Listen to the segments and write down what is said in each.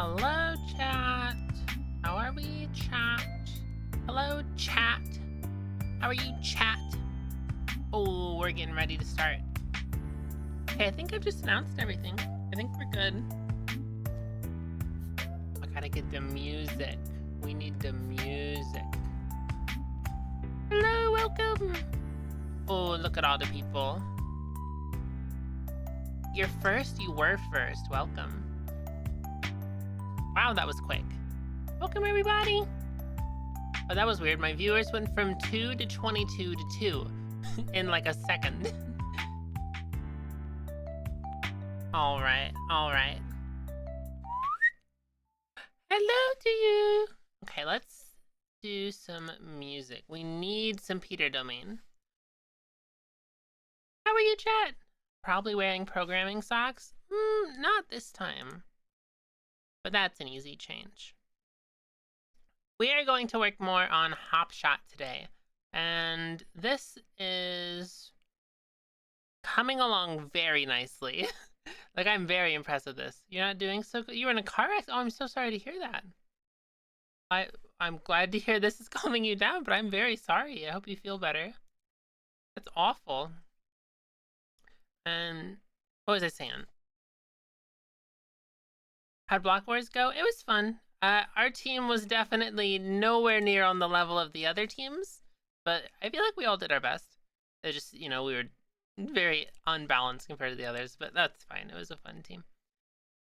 Hello, chat. How are we, chat? Hello, chat. How are you, chat? Oh, we're getting ready to start. Okay, I think I've just announced everything. I think we're good. I gotta get the music. We need the music. Hello, welcome. Oh, look at all the people. You're first? You were first. Welcome. Wow, that was quick. Welcome, everybody. Oh, that was weird. My viewers went from 2 to 22 to 2 in like a second. All right. Hello to you. Okay, let's do some music. We need some Peter domain. How are you, chat? Probably wearing programming socks? Not this time. But that's an easy change. We are going to work more on HOPSHOT today. And this is coming along very nicely. Like, I'm very impressed with this. You're not doing so good. You were in a car accident? Oh, I'm so sorry to hear that. I'm glad to hear this is calming you down, but I'm very sorry. I hope you feel better. That's awful. And what was I saying? How'd Block Wars go? It was fun. Our team was definitely nowhere near on the level of the other teams, but I feel like we all did our best. It just, we were very unbalanced compared to the others, but that's fine. It was a fun team.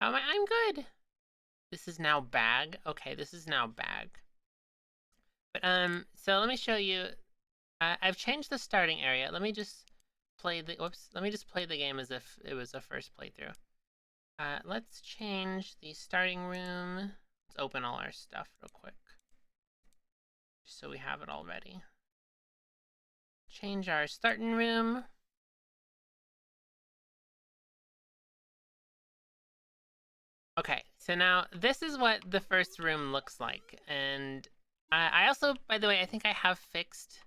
How am I? I'm good. This is now bag. Okay, this is now bag. But so let me show you. I've changed the starting area. Let me just play the. Whoops. Let me just play the game as if it was a first playthrough. Let's change the starting room. Let's open all our stuff real quick, just so we have it all ready. Change our starting room. Okay, so now this is what the first room looks like. And I also, by the way, I think I have fixed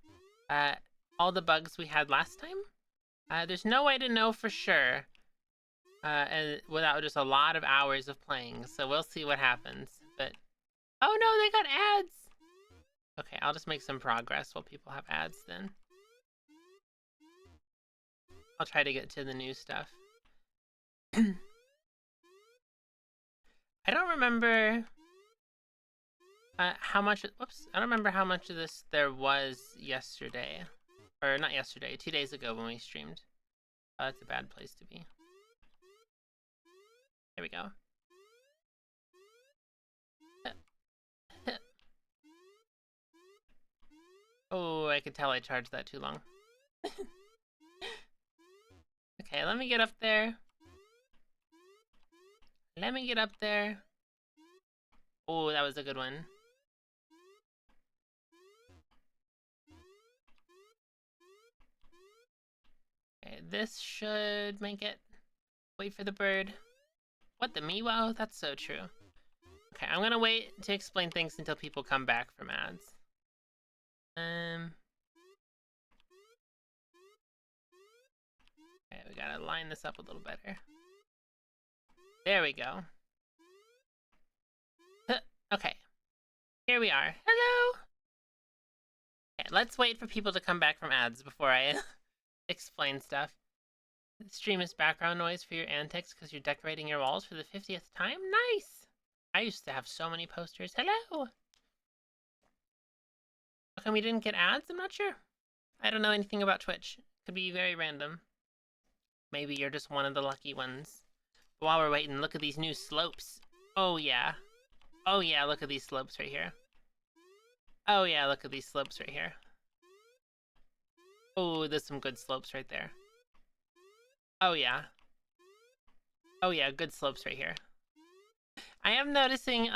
all the bugs we had last time. There's no way to know for sure and without just a lot of hours of playing, so we'll see what happens. But oh no, they got ads. Okay, I'll just make some progress while people have ads then. I'll try to get to the new stuff. I don't remember how much. Whoops! I don't remember how much of this there was yesterday, or not yesterday, 2 days ago when we streamed. Oh, that's a bad place to be. There we go. Oh, I could tell I charged that too long. Okay, let me get up there. Let me get up there. Oh, that was a good one. Okay, this should make it. Wait for the bird. What, the Miwo? That's so true. Okay, I'm gonna wait to explain things until people come back from ads. Okay, we gotta line this up a little better. There we go. Okay, here we are. Hello! Okay, let's wait for people to come back from ads before I explain stuff. Stream is background noise for your antics because you're decorating your walls for the 50th time? Nice! I used to have so many posters. Hello! How come we didn't get ads? I'm not sure. I don't know anything about Twitch. Could be very random. Maybe you're just one of the lucky ones. But while we're waiting, look at these new slopes. Oh yeah. Oh yeah, look at these slopes right here. Oh yeah, look at these slopes right here. Oh, there's some good slopes right there. Oh yeah. Oh yeah, good slopes right here. I am noticing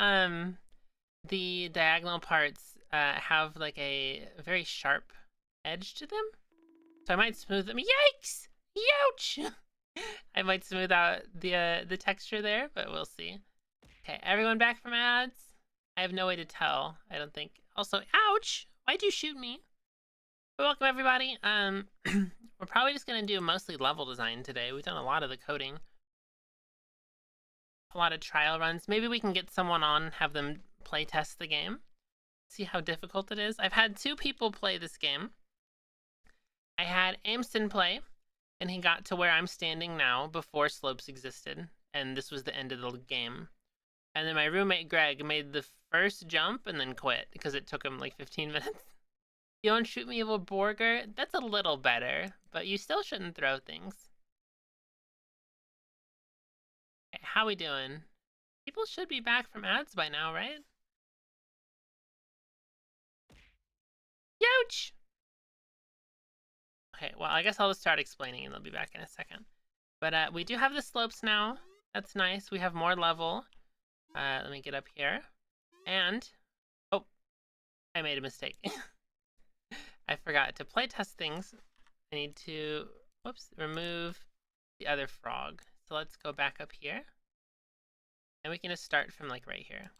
the diagonal parts have like a very sharp edge to them. So I might smooth them. Yikes! Youch! I might smooth out the texture there, but we'll see. Okay, everyone back from ads? I have no way to tell, I don't think. Also, ouch! Why'd you shoot me? But welcome everybody. We're probably just gonna do mostly level design today. We've done a lot of the coding. a lot of trial runs. Maybe we can get someone on, have them play test the game, see how difficult it is. I've had 2 people play this game. I had Amston play, and he got to where I'm standing now before slopes existed, and this was the end of the game. And then my roommate Greg made the first jump and then quit because it took him like 15 minutes. You don't shoot me with a Borger? That's a little better, but you still shouldn't throw things. Okay, how we doing? People should be back from ads by now, right? Youch! Okay, well, I guess I'll just start explaining and they'll be back in a second. But we do have the slopes now. That's nice. We have more level. Let me get up here. And, oh, I made a mistake. I forgot to playtest things. I need to, whoops, remove the other frog. So let's go back up here. And we can just start from like right here.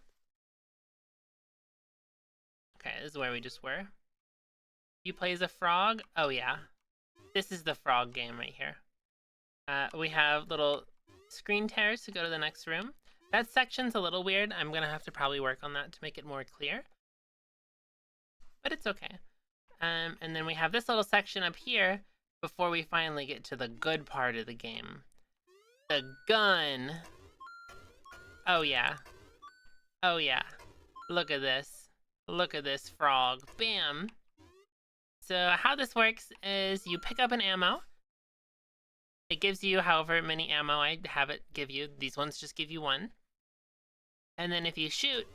Okay, this is where we just were. You play as a frog? Oh yeah. This is the frog game right here. We have little screen tears to go to the next room. That section's a little weird. I'm gonna have to probably work on that to make it more clear. But it's okay. And then we have this little section up here before we finally get to the good part of the game. The gun! Oh yeah. Oh yeah. Look at this. Look at this frog. Bam! So how this works is you pick up an ammo. It gives you however many ammo I have it give you. These ones just give you 1. And then if you shoot,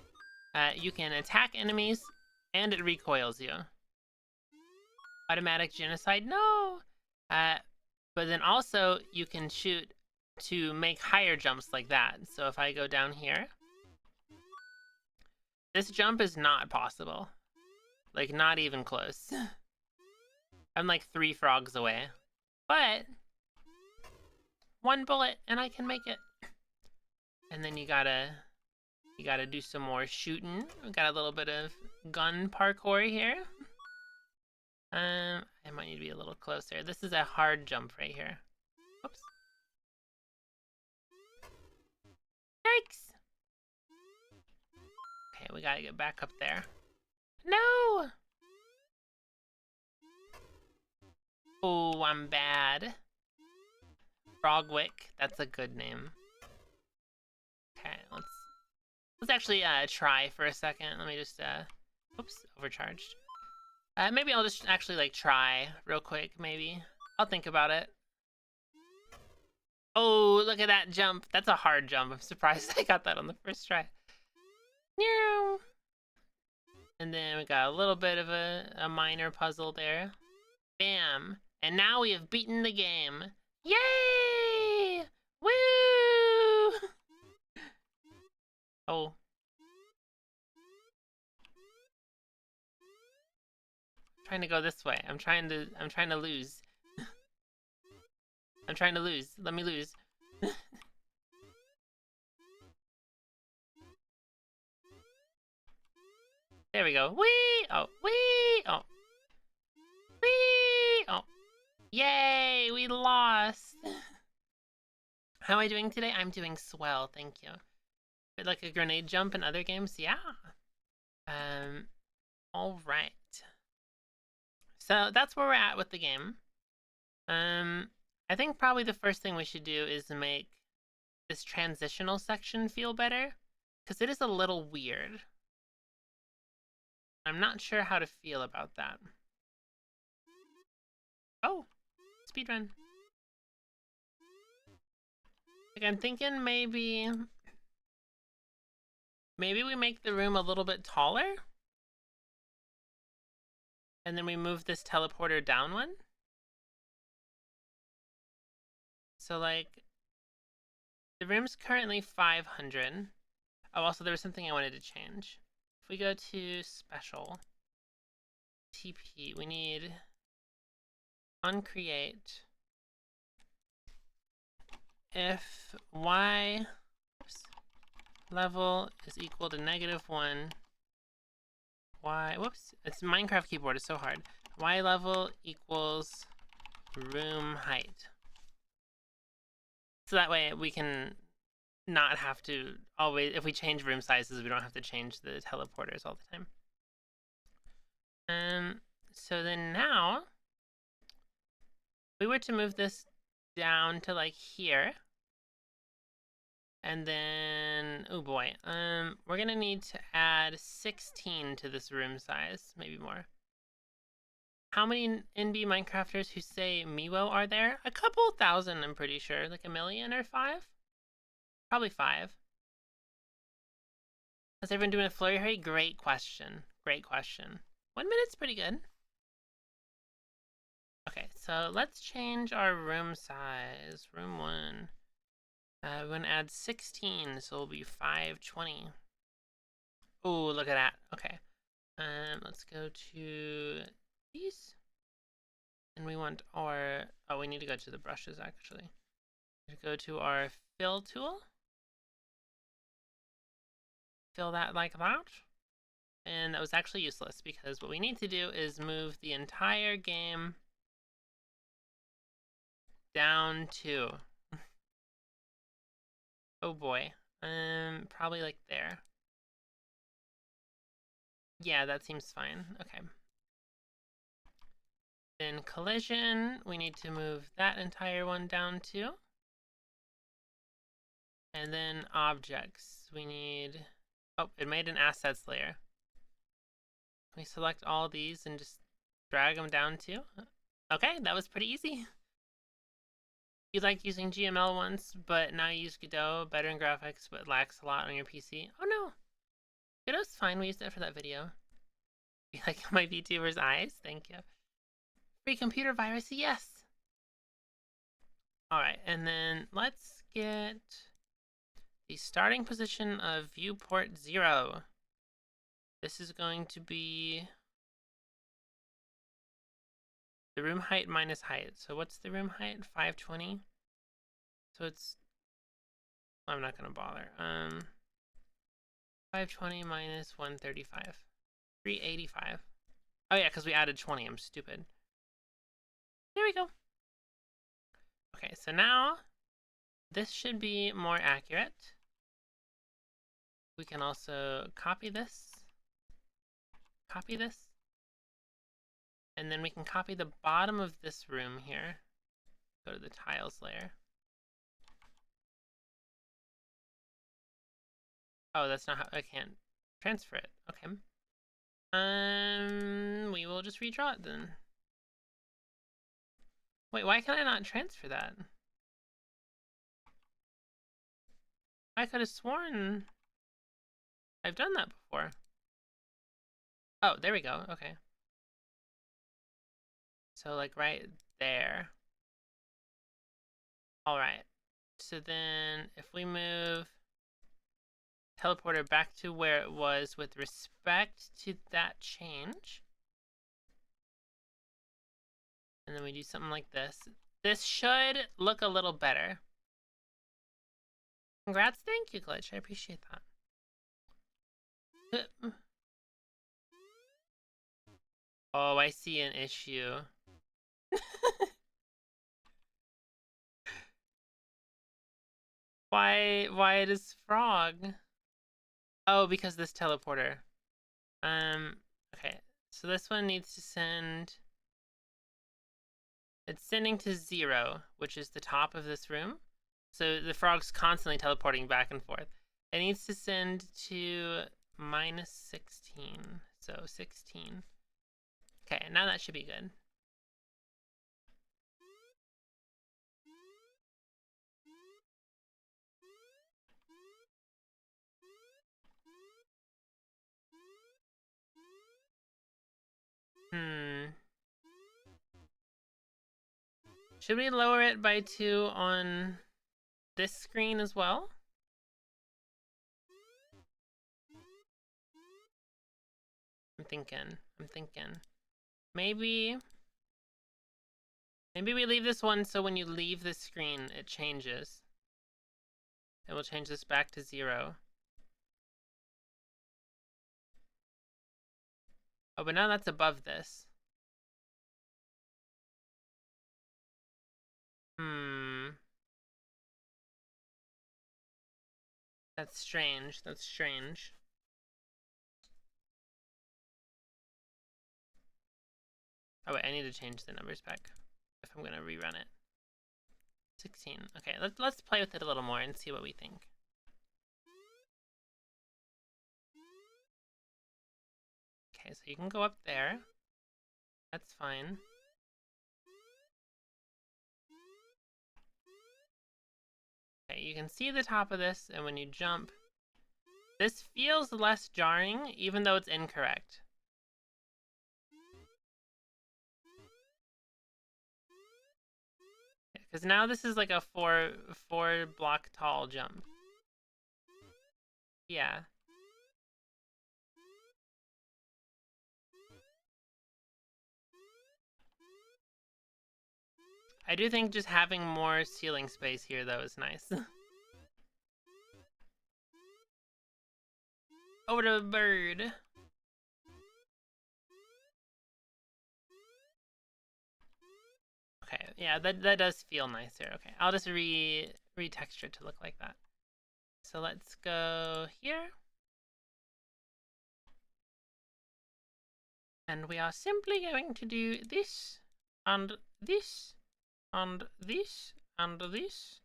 you can attack enemies and it recoils you. Automatic genocide? No! But then also you can shoot to make higher jumps like that. So if I go down here, this jump is not possible. Like, not even close. I'm like 3 frogs away. But 1 bullet and I can make it. And then you gotta do some more shooting. We got a little bit of gun parkour here. I might need to be a little closer. This is a hard jump right here. Oops. Yikes! Okay, we gotta get back up there. No! Oh, I'm bad. Frogwick, that's a good name. Okay, let's actually try for a second. Let me just oops, overcharged. Maybe I'll just actually like try real quick, maybe. I'll think about it. Oh, look at that jump. That's a hard jump. I'm surprised I got that on the first try. And then we got a little bit of a minor puzzle there. Bam. And now we have beaten the game. Yay! Woo! Oh. I'm trying to go this way. I'm trying to lose. I'm trying to lose. Let me lose. There we go. Whee! Oh, whee! Oh. Whee! Oh. Yay! We lost! How am I doing today? I'm doing swell, thank you. Bit like a grenade jump in other games? Yeah. Alright. So that's where we're at with the game. I think probably the first thing we should do is make this transitional section feel better, because it is a little weird. I'm not sure how to feel about that. Oh, speedrun. Like, I'm thinking maybe we make the room a little bit taller, and then we move this teleporter down 1. So like, the room's currently 500. Oh, also there was something I wanted to change. If we go to special, TP, we need on create if y level is equal to -1, y, whoops, it's Minecraft keyboard, it's so hard. Y level equals room height. So that way we can not have to always, if we change room sizes, we don't have to change the teleporters all the time. So then now, if we were to move this down to like here, and then, oh boy, we're gonna need to add 16 to this room size, maybe more. How many NB Minecrafters who say Miwo are there? A couple thousand, I'm pretty sure. Like a million or 5? Probably 5. Has everyone doing a flurry hurry? Great question. Great question. 1 minute's pretty good. Okay, so let's change our room size. Room 1. We're gonna add 16, so it'll be 520. Oh, look at that. Okay. Let's go to these. And we want our, oh, we need to go to the brushes actually. Go to our fill tool. Fill that like that. And that was actually useless because what we need to do is move the entire game down to, oh boy, probably like there. Yeah, that seems fine. Okay. Then collision, we need to move that entire one down too. And then objects, we need, oh, it made an assets layer. We select all these and just drag them down too. Okay, that was pretty easy. You liked using GML once, but now you use Godot, better in graphics, but lacks a lot on your PC. Oh no, Godot's fine, we used it for that video. You like my VTuber's eyes? Thank you. Free computer virus, yes! Alright, and then let's get the starting position of viewport 0. This is going to be the room height minus height. So what's the room height? 520. So it's, I'm not gonna bother. 520 minus 135. 385. Oh yeah, because we added 20. I'm stupid. There we go. Okay, so now this should be more accurate. We can also copy this, and then we can copy the bottom of this room here. Go to the tiles layer. Oh, that's not how, I can't transfer it. Okay. We will just redraw it then. Wait, why can I not transfer that? I could have sworn I've done that before. Oh, there we go. Okay. So like right there. All right. So then if we move teleporter back to where it was with respect to that change, and then we do something like this, this should look a little better. Congrats, thank you, Glitch. I appreciate that. Oh, I see an issue. Why does frog? Oh, because this teleporter. Okay. So this one needs to send, it's sending to 0, which is the top of this room. So the frog's constantly teleporting back and forth. It needs to send to minus 16. So 16. Okay, now that should be good. Should we lower it by 2 on this screen as well? I'm thinking. Maybe we leave this one so when you leave the screen, it changes. And we'll change this back to 0. Oh, but now that's above this. That's strange. That's strange. Oh wait, I need to change the numbers back if I'm gonna rerun it. 16. Okay, let's play with it a little more and see what we think. Okay, so you can go up there. That's fine. Okay, you can see the top of this, and when you jump, this feels less jarring, even though it's incorrect. Because now this is like a four block tall jump. Yeah. I do think just having more ceiling space here, though, is nice. Over to bird. Okay, yeah, that does feel nicer. Okay, I'll just retexture it to look like that. So let's go here. And we are simply going to do this, and this, and this, and this,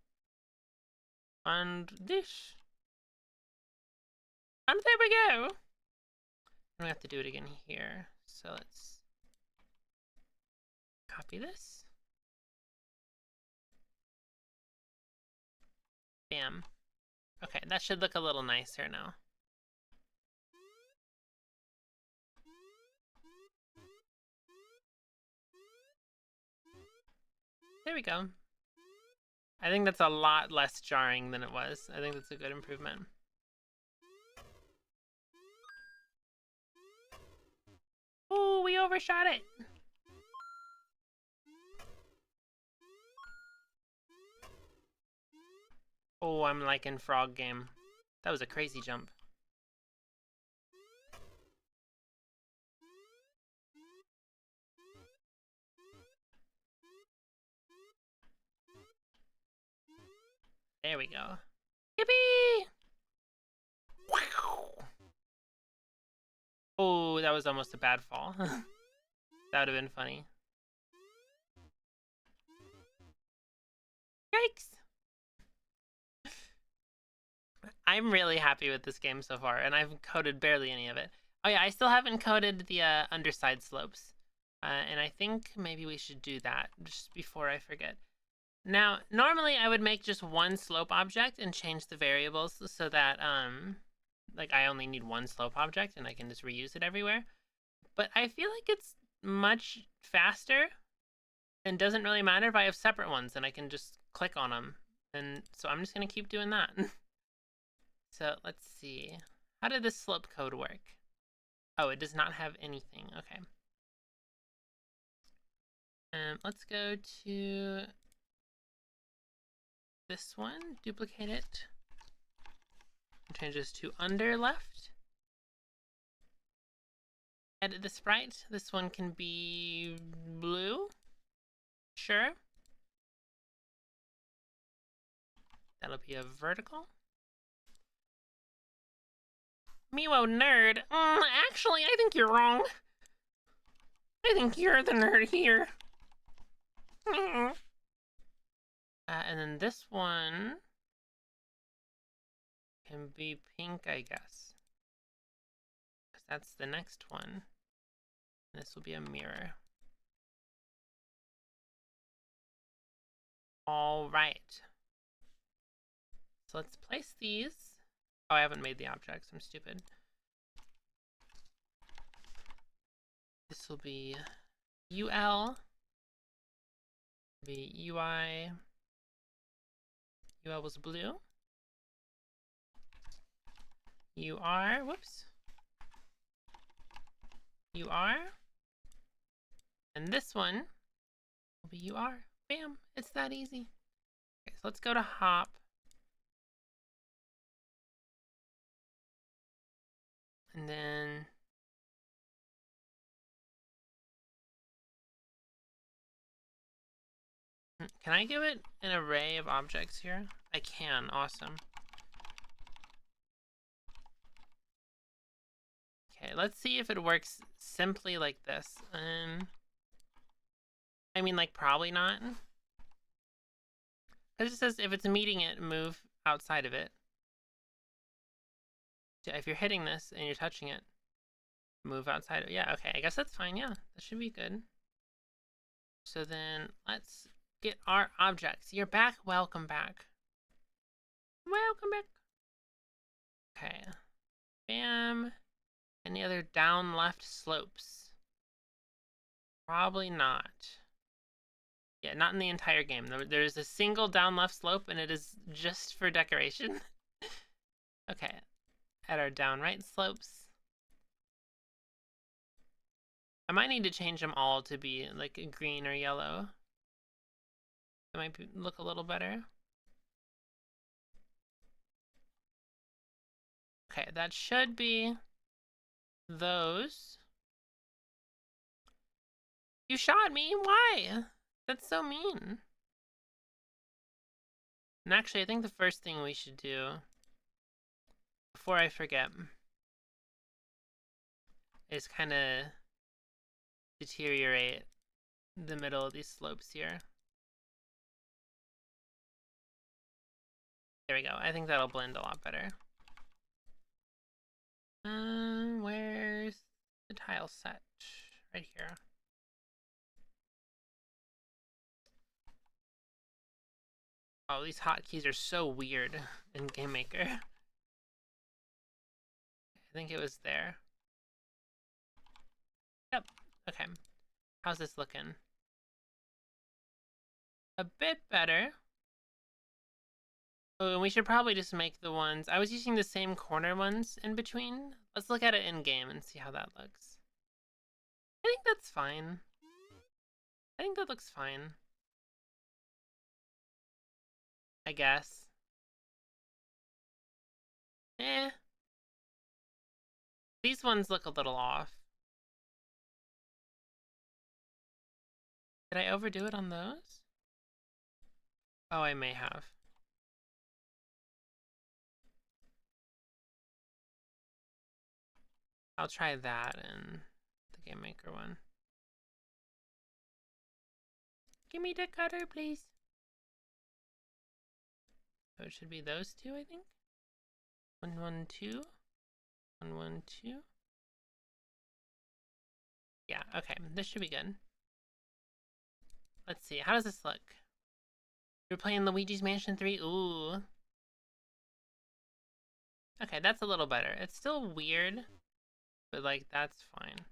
and this. And there we go! And we have to do it again here. So let's copy this. Bam. Okay, that should look a little nicer now. There we go. I think that's a lot less jarring than it was. I think that's a good improvement. Oh, we overshot it! Oh, I'm like in Frog Game. That was a crazy jump. There we go. Yippee! Wow! Oh, that was almost a bad fall. That would have been funny. Yikes! I'm really happy with this game so far, and I've coded barely any of it. Oh yeah, I still haven't coded the underside slopes. And I think maybe we should do that just before I forget. Now, normally I would make just one slope object and change the variables so that, like I only need one slope object and I can just reuse it everywhere. But I feel like it's much faster and doesn't really matter if I have separate ones and I can just click on them. And so I'm just gonna keep doing that. So let's see. How did this slope code work? Oh, it does not have anything. Okay. Let's go to this one, duplicate it, and change this to under left. Edit the sprite. This one can be blue. Sure. That'll be a vertical. Miwo nerd. Actually, I think you're wrong. I think you're the nerd here. And then this one can be pink, I guess. Because that's the next one. This will be a mirror. All right. So let's place these. Oh, I haven't made the objects. I'm stupid. This will be UL. Be UI. UL was blue. UR. Whoops. UR. And this one will be UR. Bam. It's that easy. Okay, so let's go to hop. And then can I give it an array of objects here? I can. Awesome. Okay, let's see if it works simply like this. I mean, like, probably not. Because it says if it's meeting it, move outside of it. So if you're hitting this and you're touching it, move outside of it. Yeah, okay, I guess that's fine. Yeah, that should be good. So then let's get our objects. You're back. Welcome back. Welcome back. Okay. Bam. Any other down left slopes? Probably not. Yeah, not in the entire game. There's a single down left slope, and it is just for decoration. Okay. At our down right slopes. I might need to change them all to be like green or yellow. That might look a little better. Okay, that should be those. You shot me? Why? That's so mean. And actually, I think the first thing we should do, before I forget, is kind of deteriorate the middle of these slopes here. There we go. I think that'll blend a lot better. Where's the tile set? Right here. Oh, these hotkeys are so weird in Game Maker. I think it was there. Yep. Okay. How's this looking? A bit better. Oh, and we should probably just make the ones... I was using the same corner ones in between. Let's look at it in-game and see how that looks. I think that's fine. I think that looks fine. I guess. Eh. These ones look a little off. Did I overdo it on those? Oh, I may have. I'll try that in the Game Maker one. Give me the cutter, please. So it should be those two, I think. 1, 1, 2. 1, 1, 2. Yeah, okay. This should be good. Let's see. How does this look? You're playing Luigi's Mansion 3? Ooh. Okay, that's a little better. It's still weird, but like, that's fine.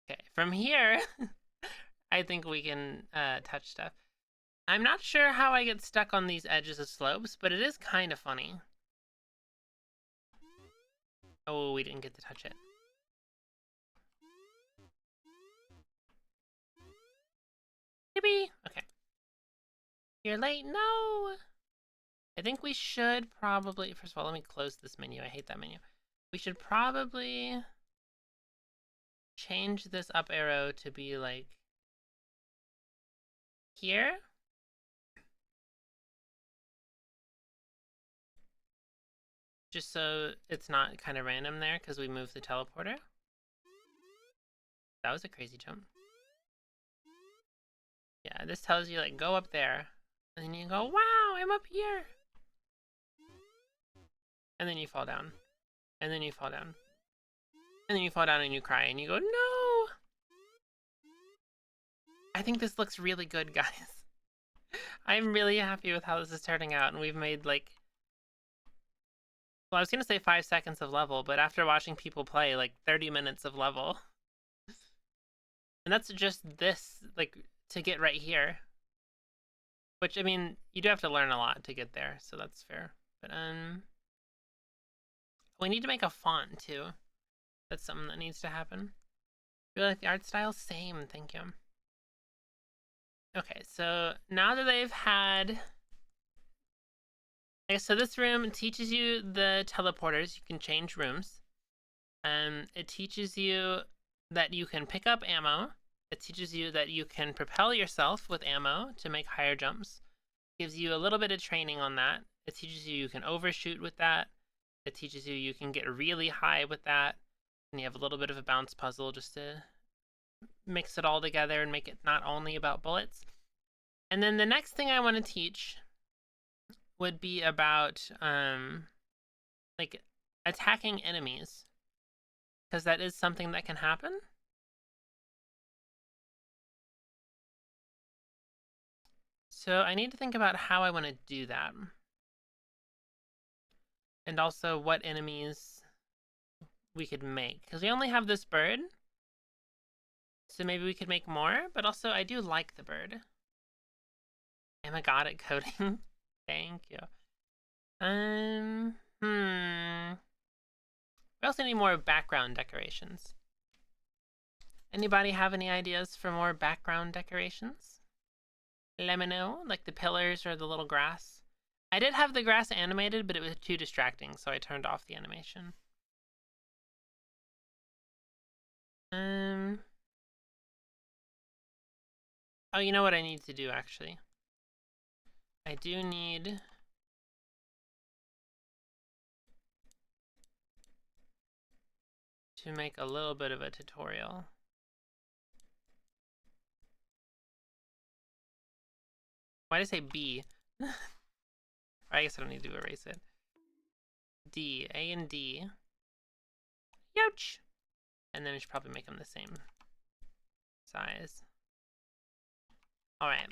Okay, from here, I think we can touch stuff. I'm not sure how I get stuck on these edges of slopes, but it is kind of funny. Oh, we didn't get to touch it. Yippee! Okay. You're late. No! I think we should probably... First of all, let me close this menu. I hate that menu. We should probably change this up arrow to be like here. Just so it's not kind of random there because we moved the teleporter. That was a crazy jump. Yeah, this tells you like go up there. And then you go, wow, I'm up here. And then you fall down. And then you fall down. And then you fall down and you cry and you go, no! I think this looks really good, guys. I'm really happy with how this is turning out, and we've made like... Well, I was gonna say 5 seconds of level, but after watching people play, like 30 minutes of level. And that's just this, like, to get right here. Which, I mean, you do have to learn a lot to get there, so that's fair. But, we need to make a font, too. That's something that needs to happen. You like the art style? Same, thank you. Okay, so now that they've had... Okay, so this room teaches you the teleporters. You can change rooms. It teaches you that you can pick up ammo. It teaches you that you can propel yourself with ammo to make higher jumps. Gives you a little bit of training on that. It teaches you can overshoot with that. It teaches you can get really high with that. And you have a little bit of a bounce puzzle just to mix it all together and make it not only about bullets. And then the next thing I want to teach would be about like attacking enemies, because that is something that can happen. So I need to think about how I want to do that. And also what enemies we could make. Because we only have this bird. So maybe we could make more. But also, I do like the bird. Am I god at coding? Thank you. We also need more background decorations. Anybody have any ideas for more background decorations? Let me know, like the pillars or the little grass. I did have the grass animated, but it was too distracting, so I turned off the animation. Oh, you know what I need to do, actually? I do need to make a little bit of a tutorial. Why did I say B? I guess I don't need to erase it. D, A and D. Youch! And then we should probably make them the same size. Alright.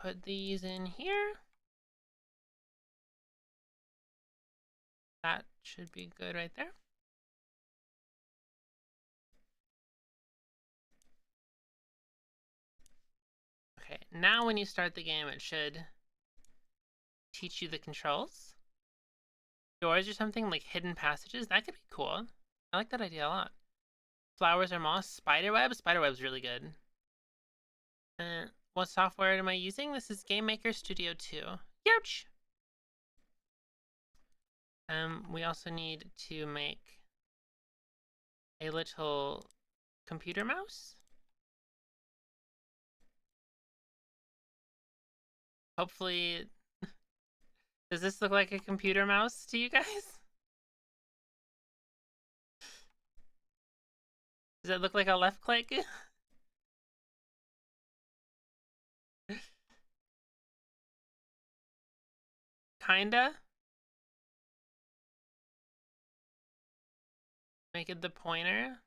Put these in here. That should be good right there. Okay, now when you start the game, it should teach you the controls. Doors or something, like hidden passages. That could be cool. I like that idea a lot. Flowers or moss. Spiderweb. Spiderweb's really good. What software am I using? This is Game Maker Studio 2. Youch! We also need to make a little computer mouse. Hopefully, does this look like a computer mouse to you guys? Does it look like a left click? Kinda. Make it the pointer.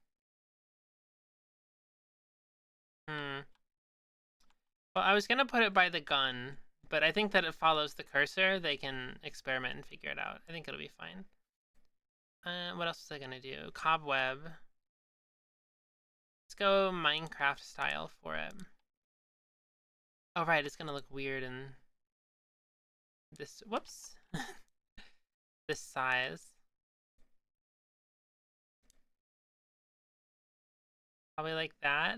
Well, I was gonna put it by the gun, but I think that it follows the cursor. They can experiment and figure it out. I think it'll be fine. What else was I gonna do? Cobweb. Let's go Minecraft style for it. Oh, right, it's gonna look weird in this, whoops, this size. Probably like that.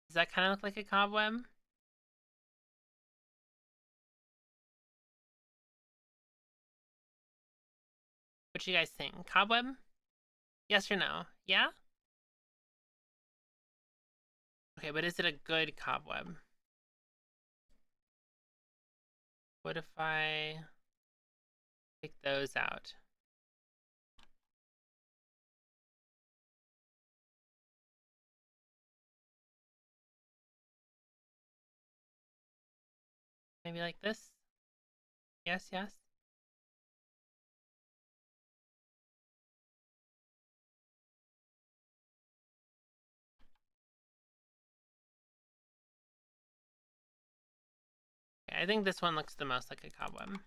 Does that kind of look like a cobweb? What you guys think? Cobweb? Yes or no? Yeah? Okay, but is it a good cobweb? What if I take those out? Maybe like this? Yes, yes. Okay, I think this one looks the most like a cobweb.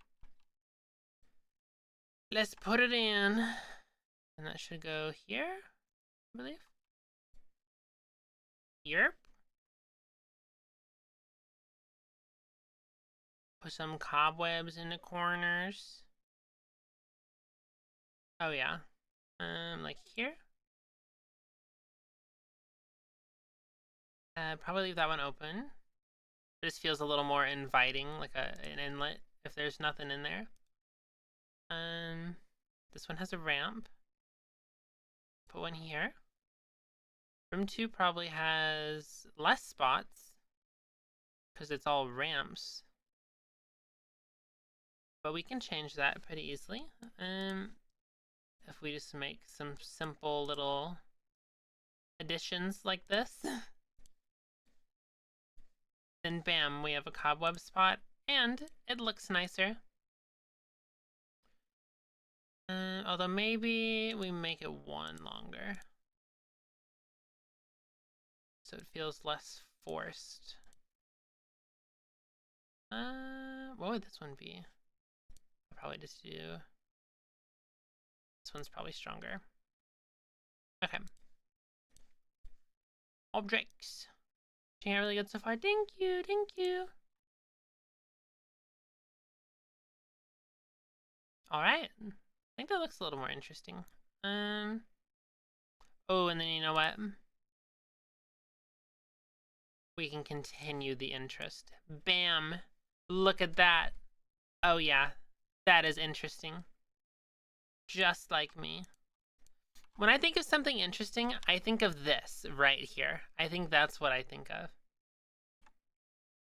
Let's put it in. And that should go here, I believe. Yerp. Put some cobwebs in the corners. Oh yeah. Like here. Probably leave that one open. This feels a little more inviting, like an inlet, if there's nothing in there. This one has a ramp. Put one here. Room 2 probably has less spots because it's all ramps. But we can change that pretty easily. If we just make some simple little additions like this, then bam, we have a cobweb spot and it looks nicer. Although maybe we make it one longer so it feels less forced. What would this one be? I'll probably just do... This one's probably stronger. Okay. Objects. Doing really good so far. Thank you, thank you. Alright. I think that looks a little more interesting. Oh, and then you know what? We can continue the interest. Bam! Look at that. Oh yeah, that is interesting. Just like me. When I think of something interesting, I think of this right here. I think that's what I think of.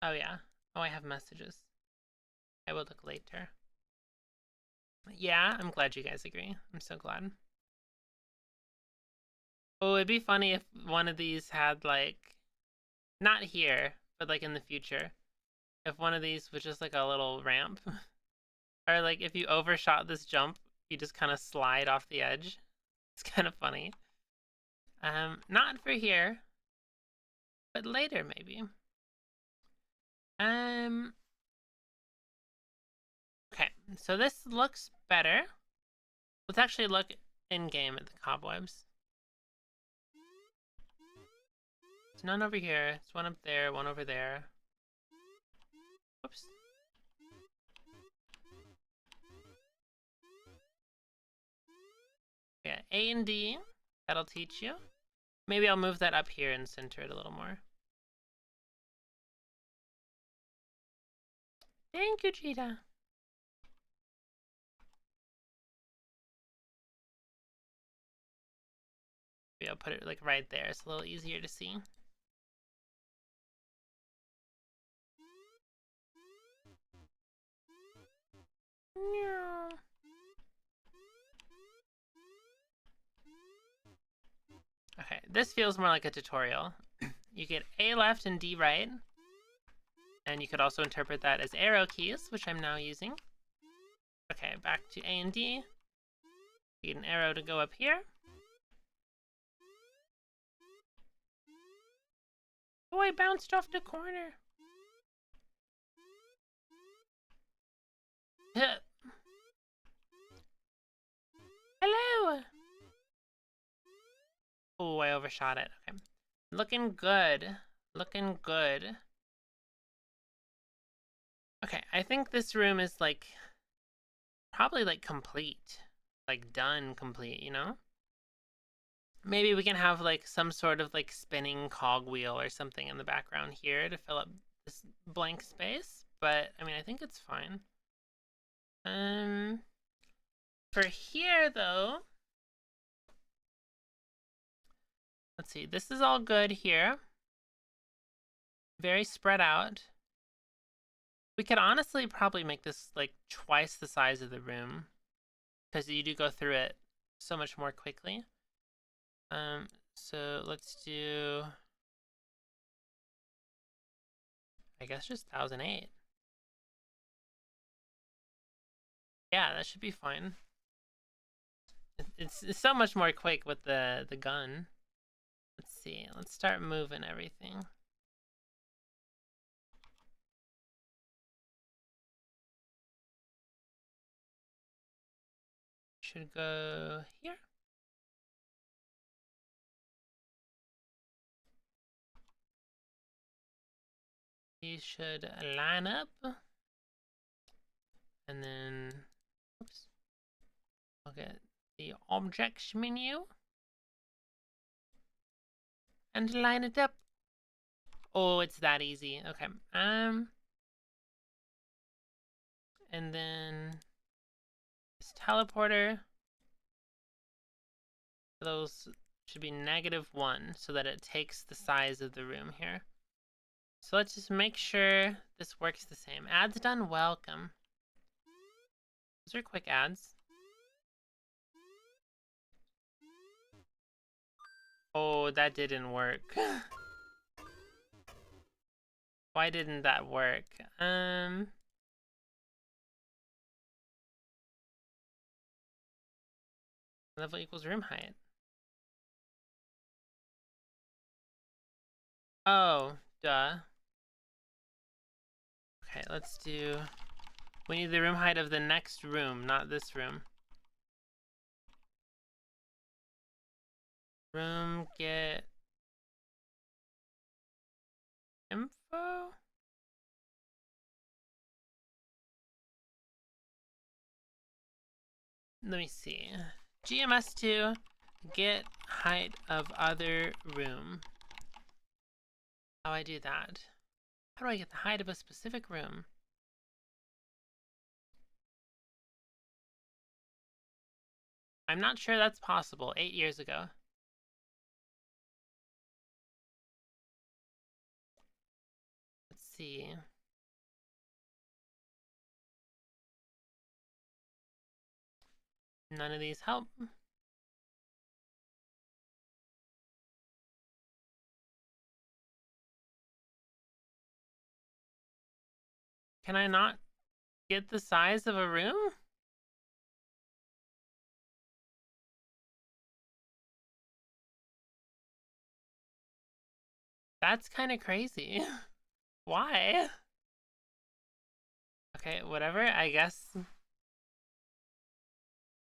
Oh yeah. Oh, I have messages. I will look later. Yeah, I'm glad you guys agree. I'm so glad. Oh, it'd be funny if one of these had like, not here, but like in the future. If one of these was just like a little ramp. Or like if you overshot this jump, you just kind of slide off the edge. It's kind of funny. Not for here, but later maybe. Okay, so this looks better. Let's actually look in game at the cobwebs. There's none over here. There's one up there, one over there. Whoops. Yeah, A and D. That'll teach you. Maybe I'll move that up here and center it a little more. Thank you, Cheetah. Maybe I'll put it like right there. It's a little easier to see. Okay, this feels more like a tutorial. You get A left and D right. And you could also interpret that as arrow keys, which I'm now using. Okay, back to A and D. You get an arrow to go up here. Oh, I bounced off the corner. Hello! Oh, I overshot it. Okay. Looking good. Looking good. Okay, I think this room is like probably like complete. Like done complete, you know? Maybe we can have like some sort of like spinning cogwheel or something in the background here to fill up this blank space. But I mean, I think it's fine. For here though, let's see, this is all good here. Very spread out. We could honestly probably make this like twice the size of the room because you do go through it so much more quickly. So let's do, I guess, just 1008. Yeah, that should be fine. It's so much more quick with the gun. Let's see. Let's start moving everything. Should go here. These should line up. And then, oops. I'll get the objects menu. And line it up. Oh, it's that easy. Okay. And then this teleporter. Those should be -1 so that it takes the size of the room here. So let's just make sure this works the same. Ads done, welcome. Those are quick ads. Oh, that didn't work. Why didn't that work? Level equals room height. Oh, duh. Okay, let's do... We need the room height of the next room, not this room. Room get... info? Let me see. GMS2, get height of other room. How do I do that? How do I get the height of a specific room? I'm not sure that's possible. 8 years ago. Let's see. None of these help. Can I not get the size of a room? That's kind of crazy. Why? Okay, whatever, I guess.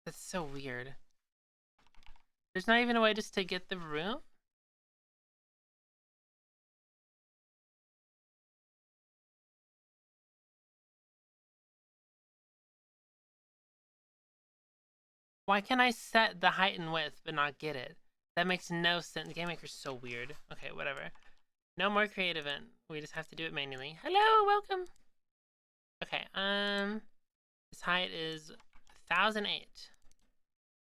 That's so weird. There's not even a way just to get the room? Why can I set the height and width but not get it? That makes no sense. Game Maker's so weird. Okay, whatever. No more create event. We just have to do it manually. Hello, welcome. Okay, this height is 1008.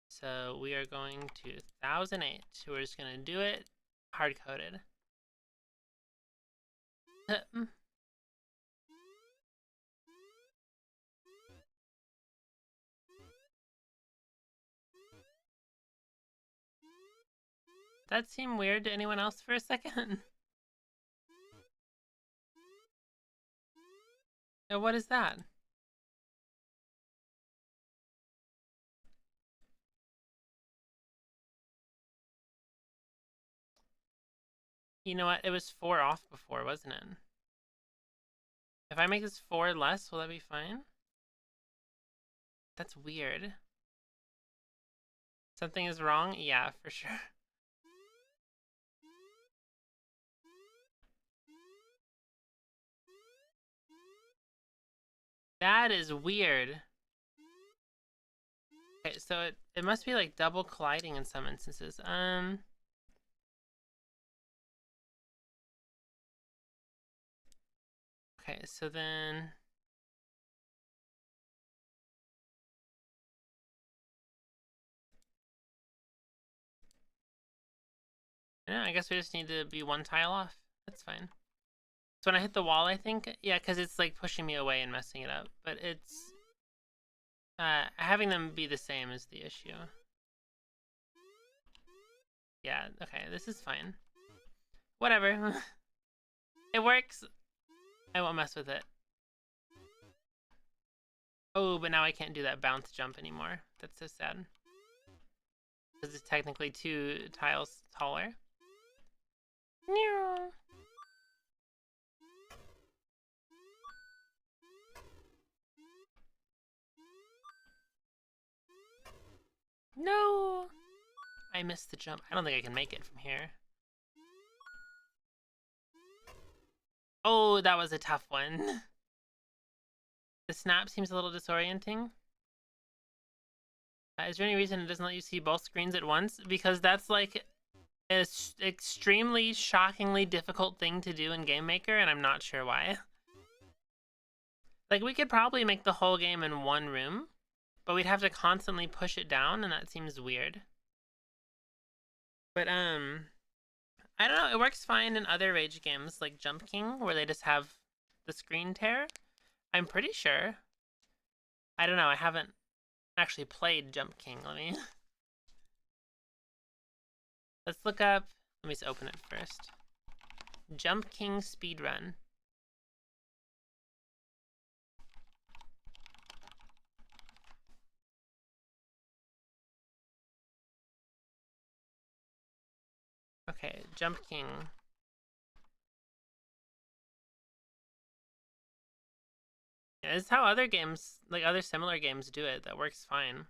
So we are going to 1008. We're just gonna do it hard-coded. That seemed weird to anyone else for a second? What is that? You know what? It was 4 off before, wasn't it? If I make this 4 less, will that be fine? That's weird. Something is wrong? Yeah, for sure. That is weird. Okay, so it must be like double colliding in some instances. Okay, so then... Yeah, I guess we just need to be 1 tile off. That's fine. So when I hit the wall, I think... Yeah, because it's like pushing me away and messing it up. But it's... having them be the same is the issue. Yeah, okay, this is fine. Whatever. It works. I won't mess with it. Oh, but now I can't do that bounce jump anymore. That's so sad. This is technically 2 tiles taller. No! I missed the jump. I don't think I can make it from here. Oh, that was a tough one. The snap seems a little disorienting. Is there any reason it doesn't let you see both screens at once? Because that's like an extremely shockingly difficult thing to do in Game Maker, and I'm not sure why. Like, we could probably make the whole game in 1 room, but we'd have to constantly push it down, and that seems weird. But I don't know. It works fine in other rage games like Jump King, where they just have the screen tear. I'm pretty sure. I don't know. I haven't actually played Jump King. Let's look up. Let me just open it first. Jump King speedrun. Okay, Jump King. Yeah, this is how other games, like other similar games, do it. That works fine.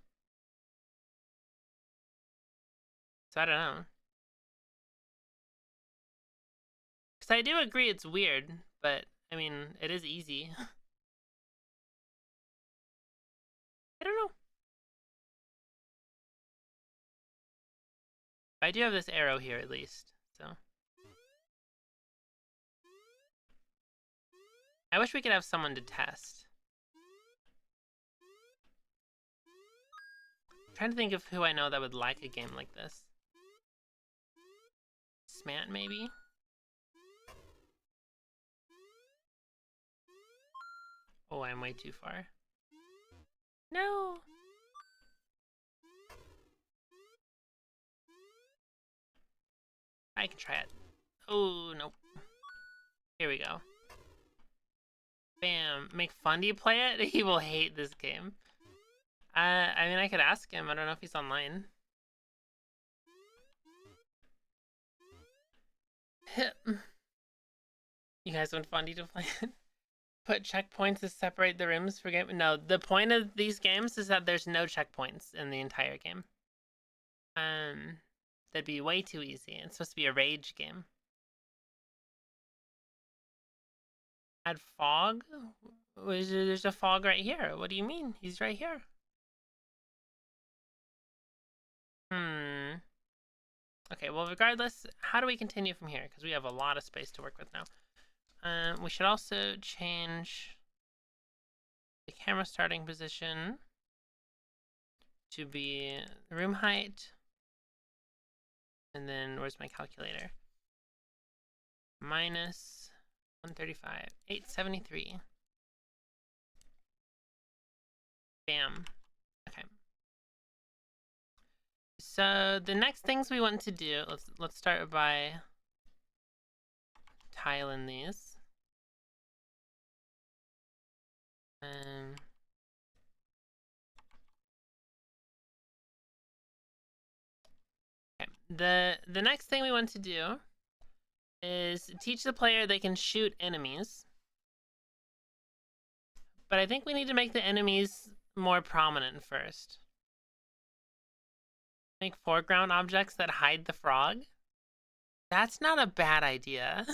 So I don't know. Because I do agree it's weird, but I mean, it is easy. I don't know. I do have this arrow here at least, so. I wish we could have someone to test. I'm trying to think of who I know that would like a game like this. Smant, maybe? Oh, I'm way too far. No! I can try it. Oh, nope. Here we go. Bam. Make Fundy play it? He will hate this game. I mean, I could ask him. I don't know if he's online. You guys want Fundy to play it? Put checkpoints to separate the rooms for game. No, the point of these games is that there's no checkpoints in the entire game. That'd be way too easy. It's supposed to be a rage game. Add fog? There's a fog right here. What do you mean? He's right here. Okay, well, regardless, how do we continue from here? Because we have a lot of space to work with now. We should also change the camera starting position to be room height. And then, where's my calculator? Minus 135, 873. Bam. Okay. So the next things we want to do, let's start by tiling these. Okay. The next thing we want to do is teach the player they can shoot enemies. But I think we need to make the enemies more prominent first. Make foreground objects that hide the frog. That's not a bad idea.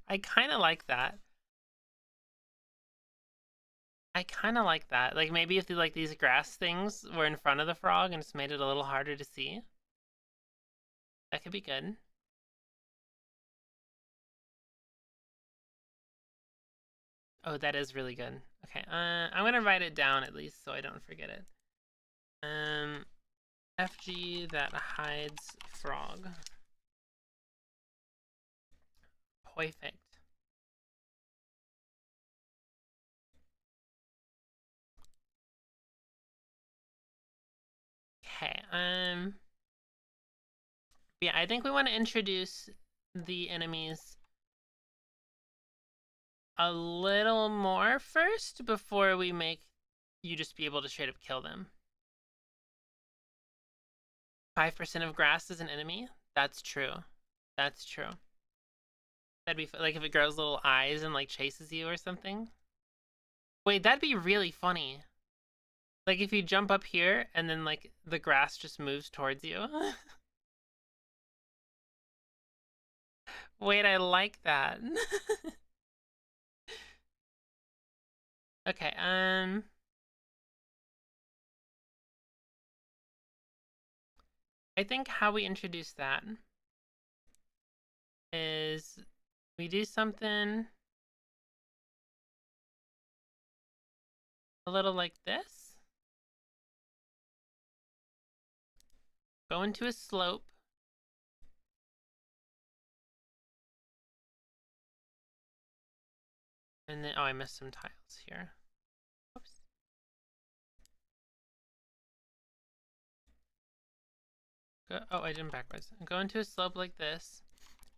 I kind of like that. Like maybe if like these grass things were in front of the frog and just made it a little harder to see. That could be good. Oh, that is really good. Okay, I'm gonna write it down at least so I don't forget it. FG that hides frog. Perfect. Okay, yeah, I think we want to introduce the enemies a little more first before we make you just be able to straight up kill them. 5% of grass is an enemy? That's true. That's true. That'd be like if it grows little eyes and like chases you or something. Wait, that'd be really funny. Like if you jump up here and then like the grass just moves towards you. Wait, I like that. Okay, I think how we introduce that is we do something a little like this. Go into a slope And then, oh, I missed some tiles here. Oops. Oh, I did them backwards. Go into a slope like this,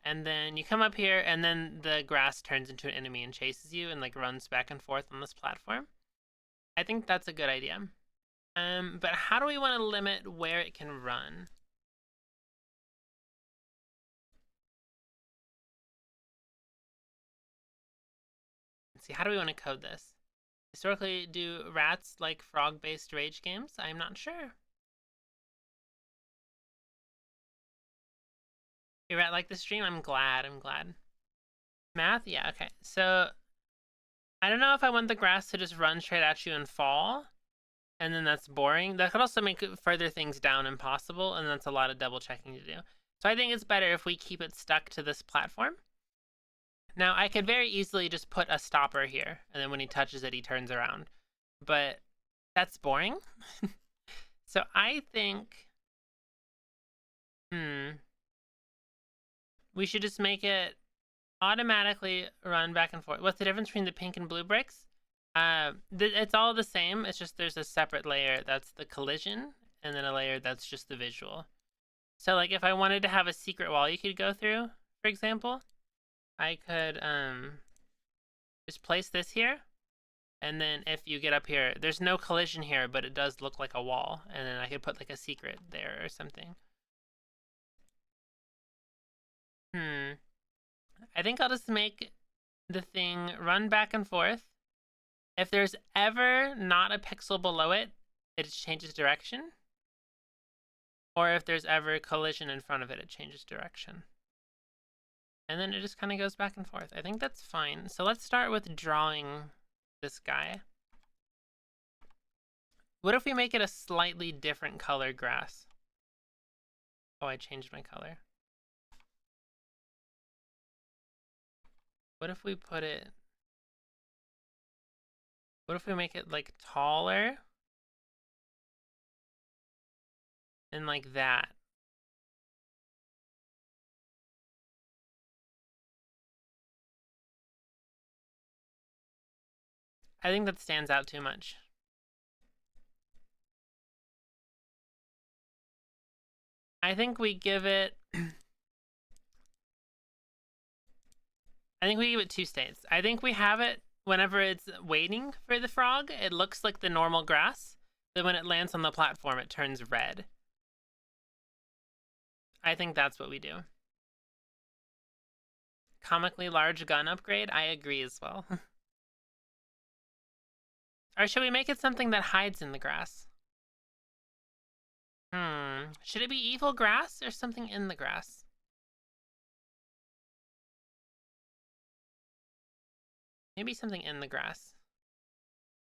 and then you come up here, and then the grass turns into an enemy and chases you and like runs back and forth on this platform. I think that's a good idea. But how do we want to limit where it can run? Let's see, how do we want to code this? Historically, do rats like frog-based rage games? I'm not sure. You rat like the stream? I'm glad. Math? Yeah, okay. So, I don't know if I want the grass to just run straight at you and fall, and then that's boring. That could also make further things down impossible, and that's a lot of double checking to do. So I think it's better if we keep it stuck to this platform. Now, I could very easily just put a stopper here, and then when he touches it, he turns around. But that's boring. So I think, we should just make it automatically run back and forth. What's the difference between the pink and blue bricks? It's all the same. It's just there's a separate layer that's the collision, and then a layer that's just the visual. So like if I wanted to have a secret wall you could go through, for example, I could just place this here, and then if you get up here, there's no collision here, but it does look like a wall, and then I could put like a secret there or something. I think I'll just make the thing run back and forth. If there's ever not a pixel below it, it changes direction. Or if there's ever a collision in front of it, it changes direction. And then it just kind of goes back and forth. I think that's fine. So let's start with drawing this guy. What if we make it a slightly different color grass? Oh, I changed my color. What if we put it... What if we make it like taller? And like that. I think that stands out too much. I think we give it... I think we give it 2 states. I think we have it whenever it's waiting for the frog, it looks like the normal grass. Then when it lands on the platform, it turns red. I think that's what we do. Comically large gun upgrade? I agree as well. Or should we make it something that hides in the grass? Should it be evil grass or something in the grass? Maybe something in the grass.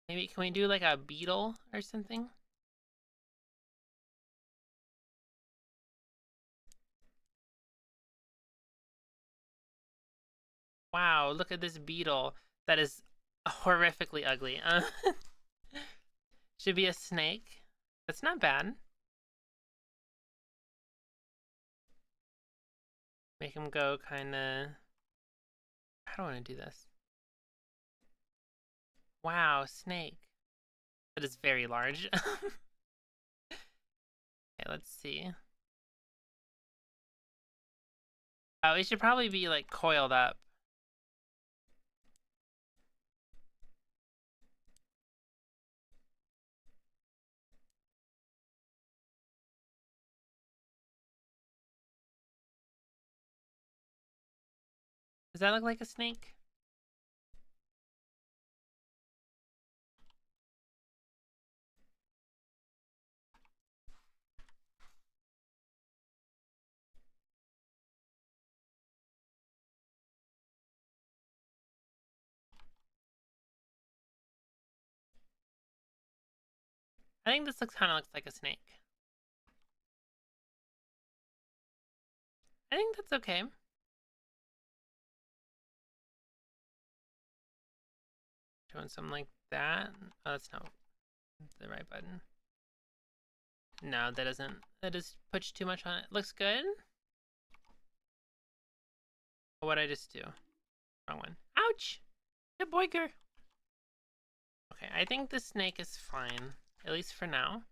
Maybe, can we do like a beetle or something? Wow, look at this beetle. That is horrifically ugly. Should be a snake. That's not bad. Make him go kinda... I don't want to do this. Wow, snake. That is very large. Okay, let's see. Oh, it should probably be like coiled up. Does that look like a snake? I think this kind of looks like a snake. I think that's okay. Doing something like that. Oh, that's not the right button. No, that doesn't. That just puts too much on it. Looks good. What'd I just do? Wrong one. Ouch! Yeah, boyger. Okay, I think the snake is fine, at least for now.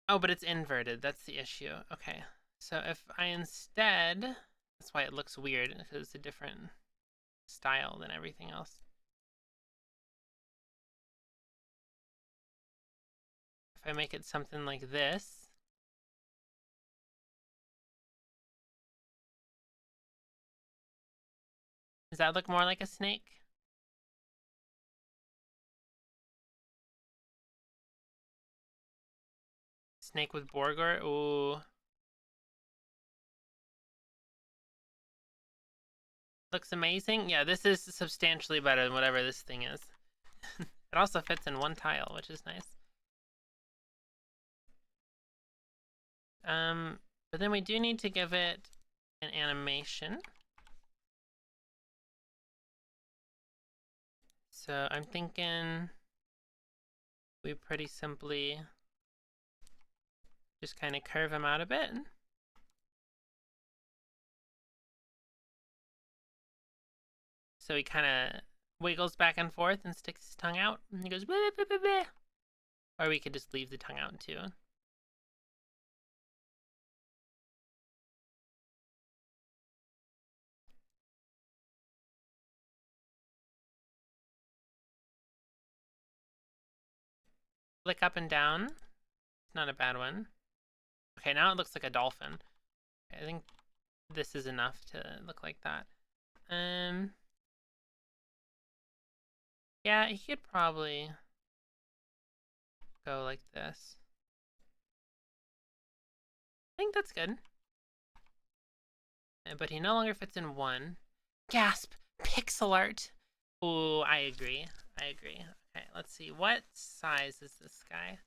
Oh, but it's inverted. That's the issue. Okay, so if I instead, that's why it looks weird, because it's a different style than everything else. If I make it something like this, does that look more like a snake? Snake with Borgor? Ooh. Looks amazing. Yeah, this is substantially better than whatever this thing is. It also fits in one tile, which is nice. But then we do need to give it an animation. So I'm thinking we pretty simply just kind of curve him out a bit. So he kind of wiggles back and forth and sticks his tongue out. And he goes, bleh, bleh, bleh, bleh. Or we could just leave the tongue out too. Flick up and down. It's not a bad one. Okay, now it looks like a dolphin. I think this is enough to look like that. Yeah, he could probably go like this. I think that's good. But he no longer fits in one. Gasp! Pixel art! Ooh, I agree. I agree. Okay, let's see. What size is this guy?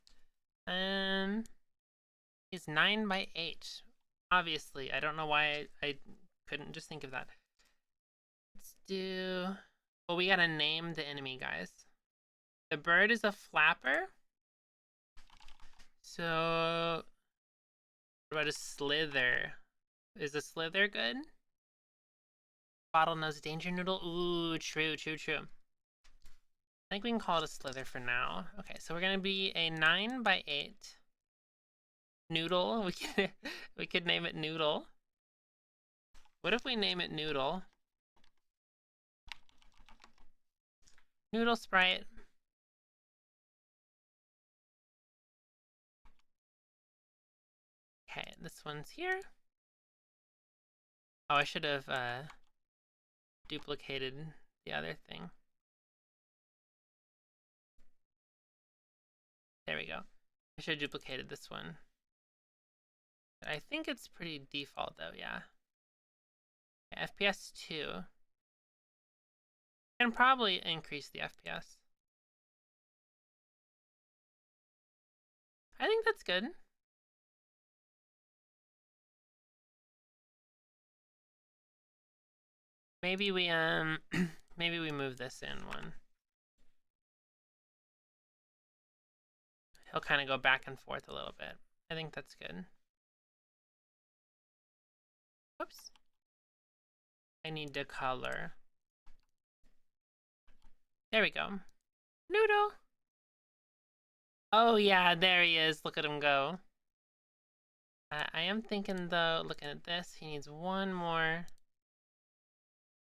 He's 9 by 8. Obviously, I don't know why I couldn't just think of that. Let's do... Well, we gotta name the enemy, guys. The bird is a flapper. So... What about a slither? Is a slither good? Bottlenose danger noodle? Ooh, true, true, true. I think we can call it a slither for now. Okay, so we're gonna be a 9 by 8 noodle. We could name it Noodle. What if we name it Noodle? Noodle sprite. Okay, this one's here. Oh, I should have duplicated the other thing. There we go. I should have duplicated this one. I think it's pretty default though, yeah. FPS 2. Can probably increase the FPS. I think that's good. Maybe we maybe we move this in one. He'll kind of go back and forth a little bit. I think that's good. Whoops. I need to color. There we go. Noodle. Oh yeah, there he is. Look at him go. I am thinking though, looking at this, he needs one more.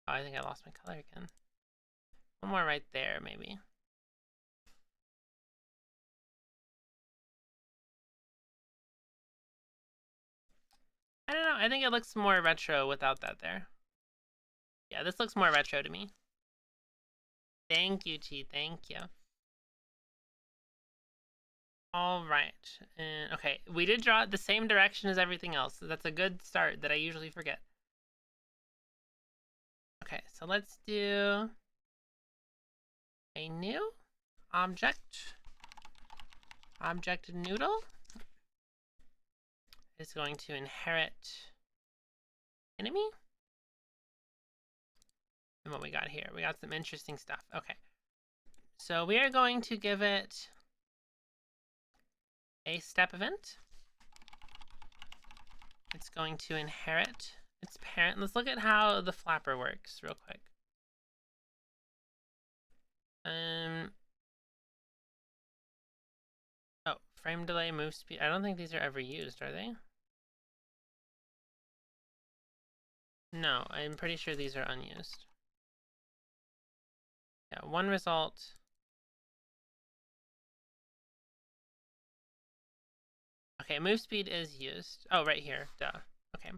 Oh, I think I lost my color again. One more right there, maybe. I don't know. I think it looks more retro without that there. Yeah, this looks more retro to me. Thank you, Chi. Thank you. All right. Okay, we did draw it the same direction as everything else. So that's a good start that I usually forget. Okay, so let's do a new object. Object noodle is going to inherit enemy. And what we got here, we got some interesting stuff. Okay, so we are going to give it a step event. It's going to inherit its parent. Let's look at how the flapper works real quick. Oh, frame delay, move speed. I don't think these are ever used, are they? No, I'm pretty sure these are unused. Yeah, one result. Okay, move speed is used. Oh, right here, duh. Okay.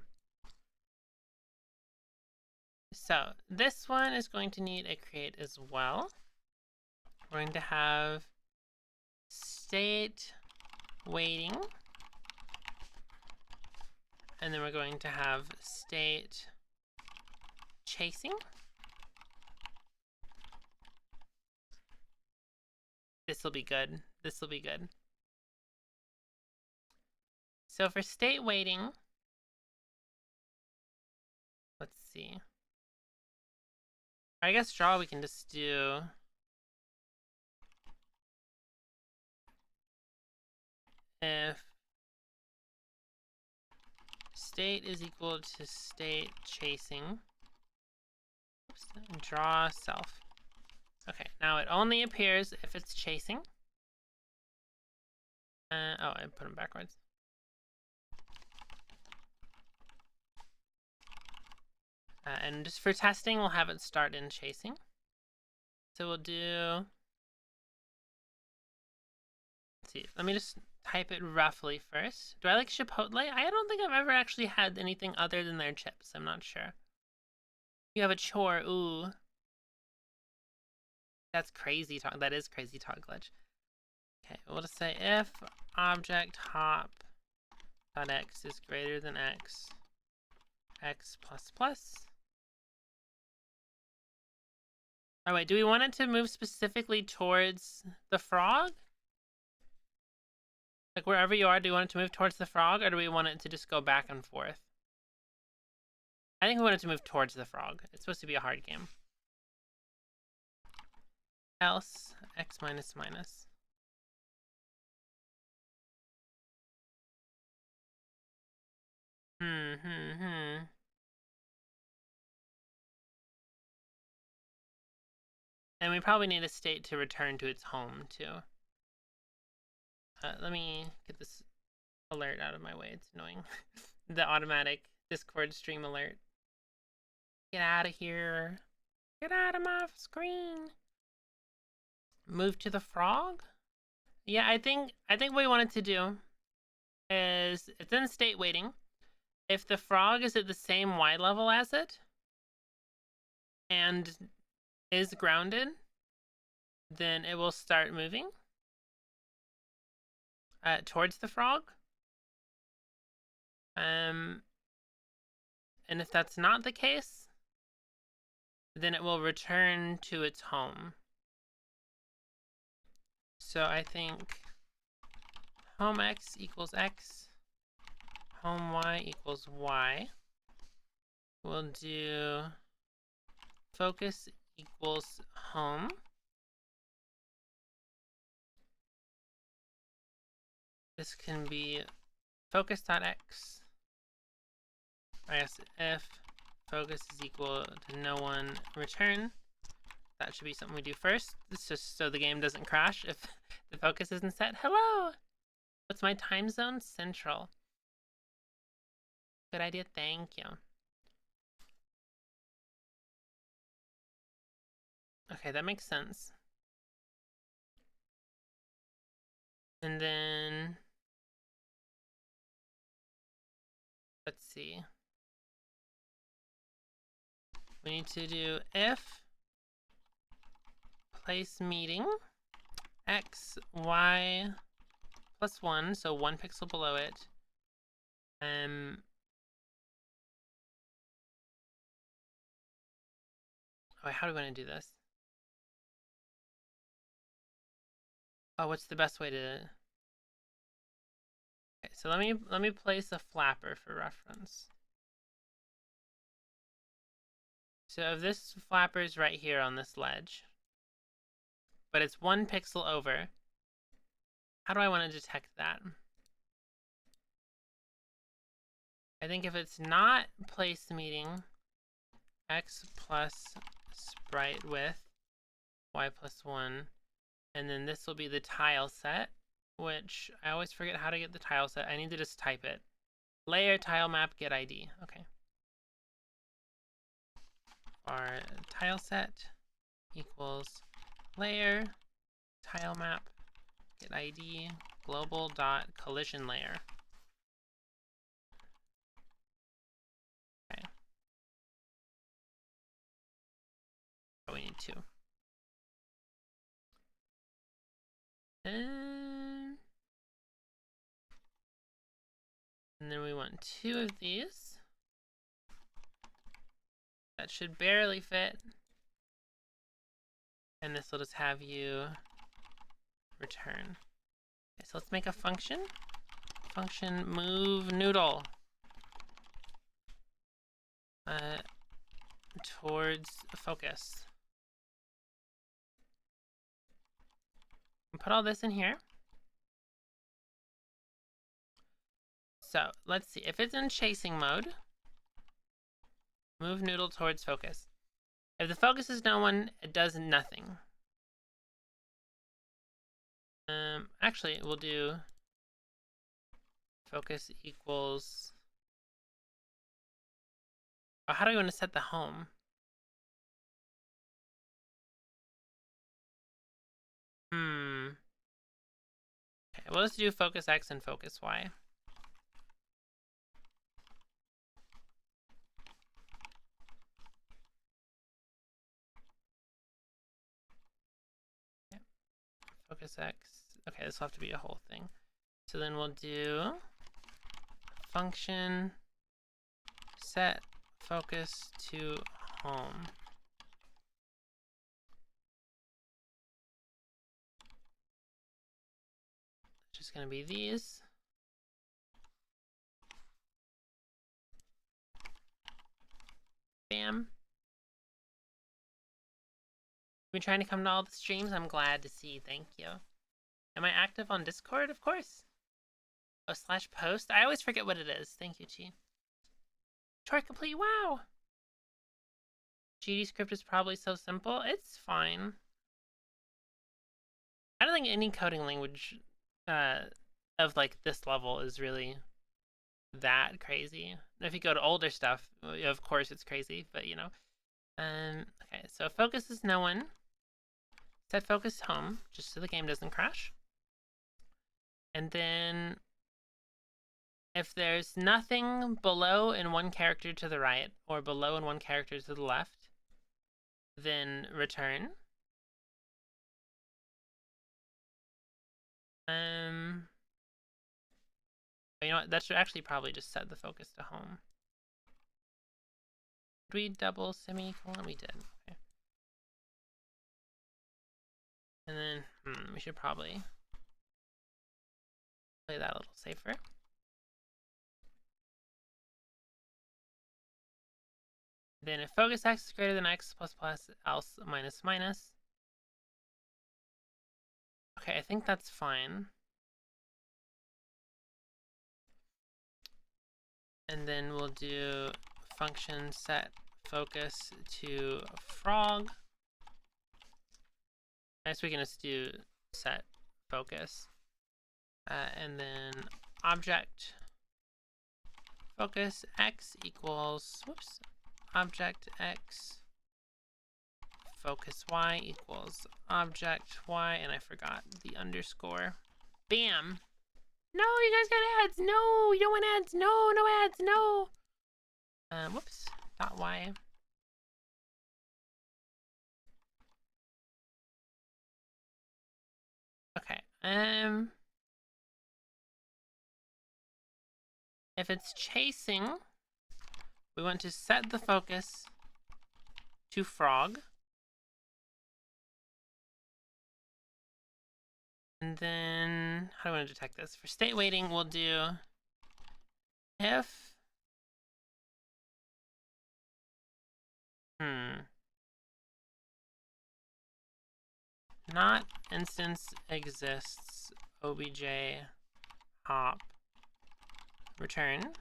So this one is going to need a create as well. We're going to have state waiting. And then we're going to have state chasing. This will be good. This will be good. So for state waiting, let's see. I guess draw we can just do if state is equal to state chasing. Oops, draw self. Okay, now it only appears if it's chasing. Oh, I put them backwards. And just for testing, we'll have it start in chasing. So we'll do, let's see, let me just type it roughly first. Do I like Chipotle? I don't think I've ever actually had anything other than their chips. I'm not sure. You have a chore, ooh. That's crazy talk. That is crazy talk glitch. Okay, we'll just say if object hop dot x is greater than x plus plus. Oh wait, do we want it to move specifically towards the frog? Like wherever you are, do you want it to move towards the frog, or do we want it to just go back and forth? I think we want it to move towards the frog. It's supposed to be a hard game. Else x minus minus. And we probably need a state to return to its home, too. Let me get this alert out of my way. It's annoying. The automatic Discord stream alert. Get out of here. Get out of my screen. Move to the frog? Yeah, I think what we wanted to do is it's in state waiting. If the frog is at the same Y level as it and is grounded, then it will start moving towards the frog. And if that's not the case, then it will return to its home. So I think home x equals x, home y equals y. We'll do focus equals home. This can be focus.x. I guess if focus is equal to no one return, that should be something we do first. This just so the game doesn't crash if the focus isn't set. Hello! What's my time zone? Central. Good idea, thank you. Okay, that makes sense. And then let's see. We need to do if place meeting x, y plus 1, so 1 pixel below it. Oh, how do we want to do this? Oh, what's the best way to? Okay, so let me place a flapper for reference. So if this flapper is right here on this ledge, but it's 1 pixel over, how do I want to detect that? I think if it's not place meeting, x plus sprite width, y plus 1, and then this will be the tile set, which I always forget how to get the tile set. I need to just type it. Layer tile map get ID. Okay. Our tile set equals layer tile map get ID global dot collision layer. Okay. Oh, we need 2. And then we want 2 of these. That should barely fit. And this will just have you return. Okay, so let's make a function. Function move noodle towards focus. And put all this in here. So let's see if it's in chasing mode. Move noodle towards focus. If the focus is no one, it does nothing. Actually, we'll do focus equals. Oh, how do we want to set the home? Okay, well, let's do focus X and focus Y. Okay. Focus X. Okay, this will have to be a whole thing. So then we'll do function set focus to home. Just gonna be these. Bam. Been trying to come to all the streams. I'm glad to see. Thank you. Am I active on Discord? Of course. Oh, /post. I always forget what it is. Thank you, Chi. Chore complete. Wow. GD script is probably so simple. It's fine. I don't think any coding language of like this level is really that crazy. If you go to older stuff, of course it's crazy, but you know. Okay, so focus is no one. Set focus home, just so the game doesn't crash. And then if there's nothing below and 1 character to the right, or below and 1 character to the left, then return. You know what? That should actually probably just set the focus to home. Did we double semicolon? We did. Okay. And then we should probably play that a little safer. Then if focus X is greater than X plus plus, else minus minus. Okay, I think that's fine. And then we'll do function set focus to frog. I guess we can just do set focus. And then object focus X equals, whoops, object X focus Y equals object Y, and I forgot the underscore. Bam! No, you guys got ads! No, you don't want ads! No, no ads! No! Whoops. Dot Y. Okay. If it's chasing, we want to set the focus to frog. And then, how do I want to detect this? For state waiting, we'll do if not instance exists obj hop return.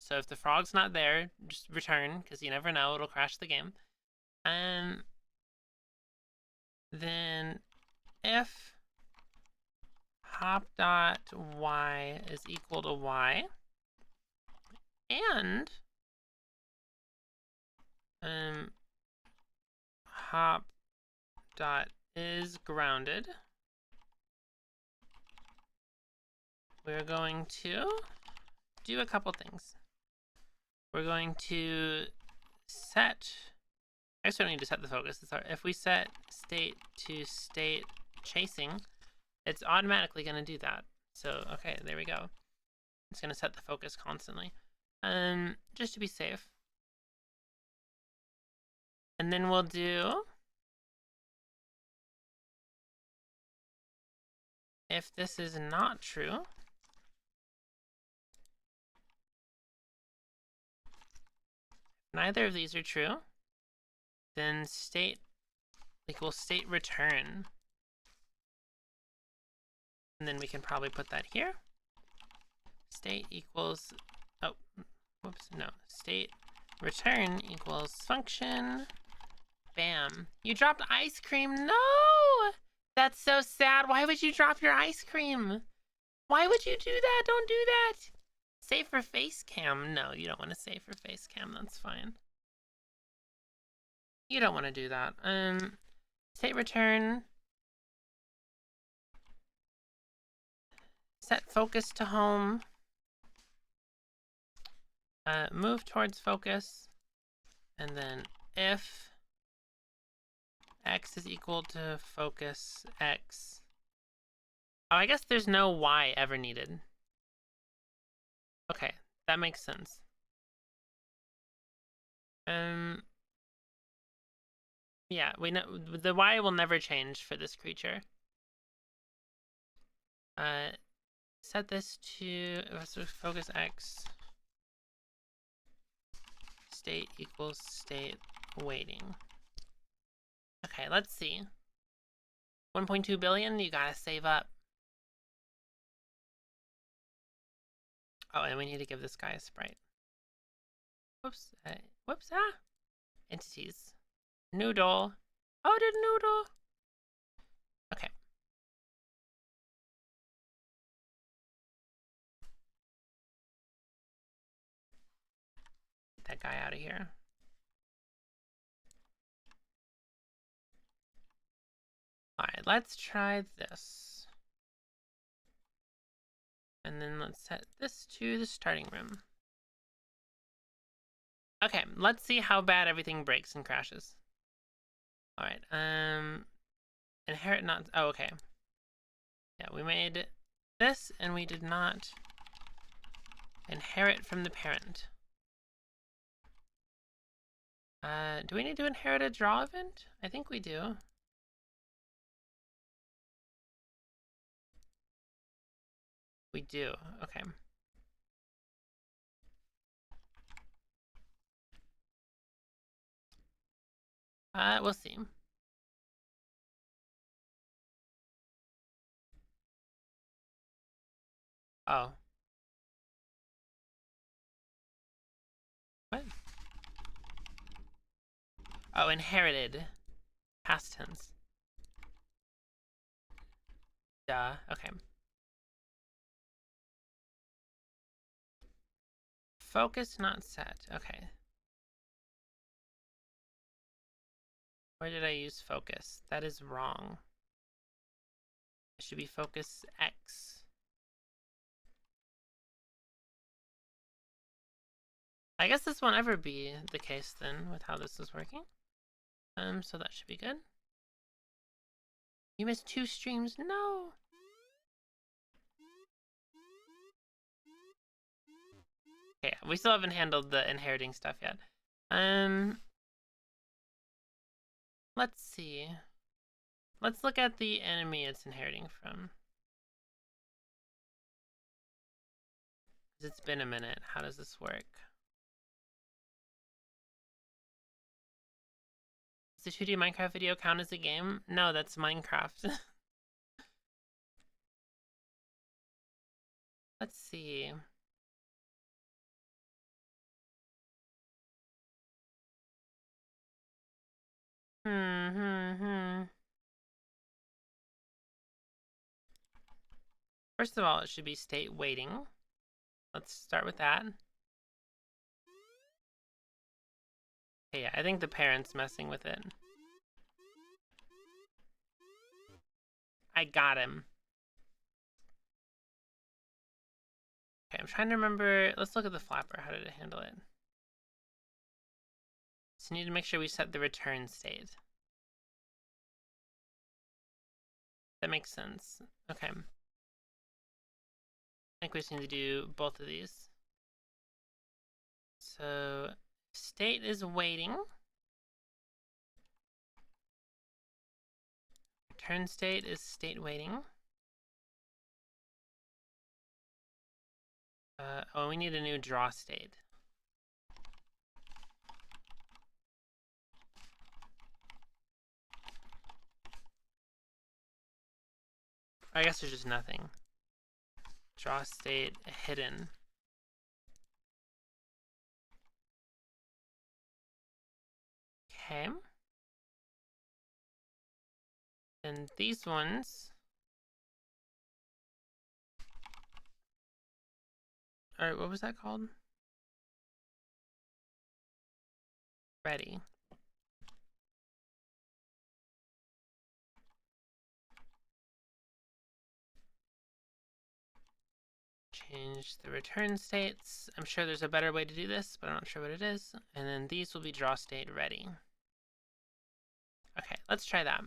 So if the frog's not there, just return, because you never know, it'll crash the game. And then if hop.y is equal to y, and hop.is grounded, we're going to do a couple things. We're going to set, I just don't need to set the focus. If we set state to state chasing, it's automatically going to do that. So, okay, there we go. It's going to set the focus constantly. Just to be safe. And then we'll do, if this is not true, neither of these are true, then state equals state return. And then we can probably put that here. State equals, oh, whoops, no. State return equals function. Bam. You dropped ice cream. No! That's so sad. Why would you drop your ice cream? Why would you do that? Don't do that. Save for face cam. No, you don't want to save for face cam. That's fine. You don't want to do that. State return. Set focus to home. Move towards focus. And then if x is equal to focus x. Oh, I guess there's no y ever needed. Okay, that makes sense. Yeah, we know the y will never change for this creature. Set this to focus x. State equals state waiting. Okay, let's see. 1.2 billion, you gotta save up. Oh, and we need to give this guy a sprite. Whoops. Whoops, entities. Noodle. Oh, did noodle. Okay. Get that guy out of here. Alright, let's try this. And then let's set this to the starting room. Okay, let's see how bad everything breaks and crashes. Alright, inherit not, oh, okay. Yeah, we made this and we did not inherit from the parent. Do we need to inherit a draw event? I think we do. We do, okay. We'll see. Oh. What? Oh, inherited. Past tense. Duh, okay. Focus not set, okay. Where did I use focus? That is wrong. It should be focus X. I guess this won't ever be the case then with how this is working. So that should be good. You missed 2 streams, no! Okay, we still haven't handled the inheriting stuff yet. Let's see. Let's look at the enemy it's inheriting from. It's been a minute. How does this work? Does the 2D Minecraft video count as a game? No, that's Minecraft. Let's see. First of all, it should be state waiting. Let's start with that. Okay, yeah, I think the parent's messing with it. I got him. Okay, I'm trying to remember. Let's look at the flapper. How did it handle it? So we need to make sure we set the return state. That makes sense. Okay. I think we just need to do both of these. So state is waiting. Return state is state waiting. Oh, we need a new draw state. I guess there's just nothing. Draw state hidden. Okay. And these ones are, what was that called? Ready. Change the return states. I'm sure there's a better way to do this, but I'm not sure what it is. And then these will be draw state ready. Okay, let's try that.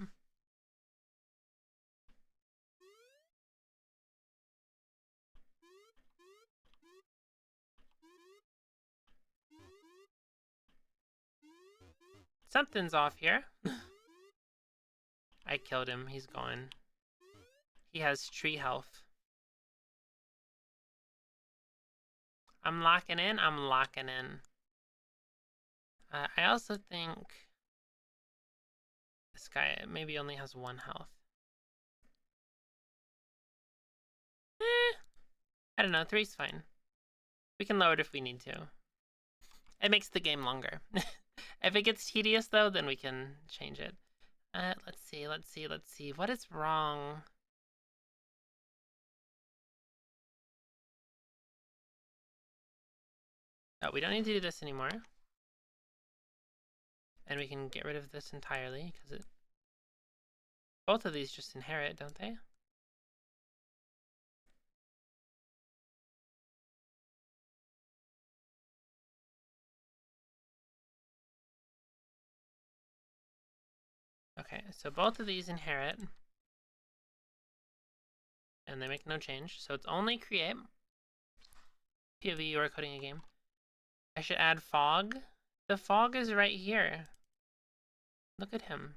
Something's off here. I killed him. He's gone. He has tree health. I'm locking in. I'm locking in. I also think this guy maybe only has 1 health. I don't know. 3's fine. We can lower it if we need to. It makes the game longer. If it gets tedious, though, then we can change it. Let's see. What is wrong? Oh, we don't need to do this anymore. And we can get rid of this entirely, because it... Both of these just inherit, don't they? Okay, so both of these inherit. And they make no change. So it's only create. POV, you are coding a game. I should add fog. The fog is right here. Look at him.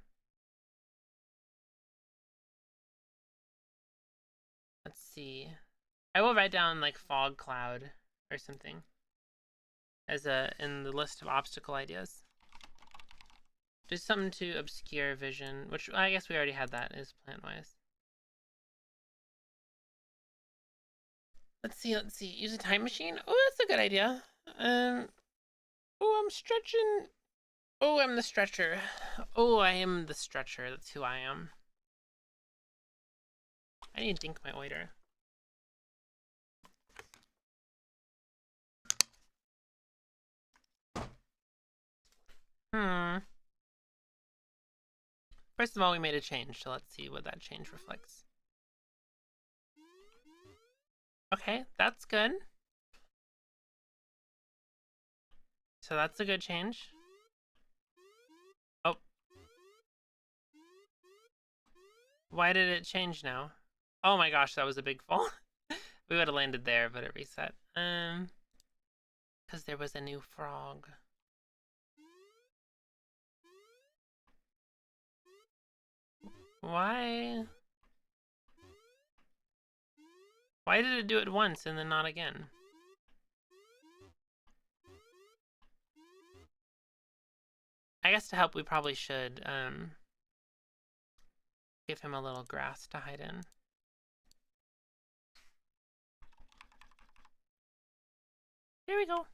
Let's see. I will write down like fog cloud or something as in the list of obstacle ideas. Just something to obscure vision, which I guess we already had that is plant-wise. Let's see. Use a time machine? Oh, that's a good idea. Oh, I'm stretching. Oh, I'm the stretcher. Oh, I am the stretcher. That's who I am. I need to dink my oiter. First of all, we made a change, so let's see what that change reflects. Okay, that's good. So that's a good change. Oh. Why did it change now? Oh my gosh, that was a big fall. We would have landed there, but it reset. Because there was a new frog. Why? Why did it do it once and then not again? I guess to help, we probably should give him a little grass to hide in. Here we go.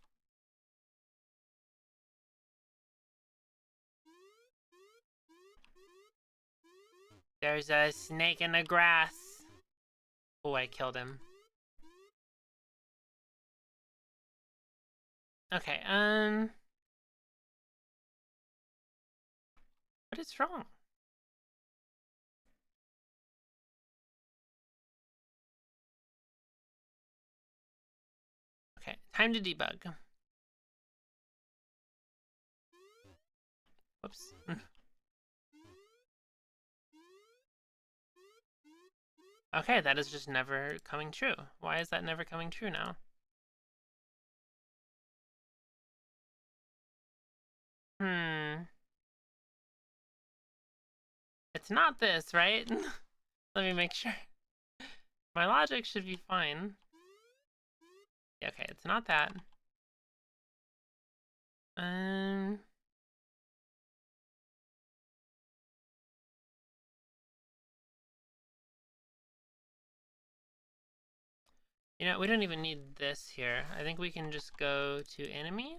There's a snake in the grass. Oh, I killed him. Okay, what is wrong? Okay, time to debug. Whoops. Okay, that is just never coming true. Why is that never coming true now? It's not this, right? Let me make sure. My logic should be fine. Yeah, okay, it's not that. You know, we don't even need this here. I think we can just go to enemy,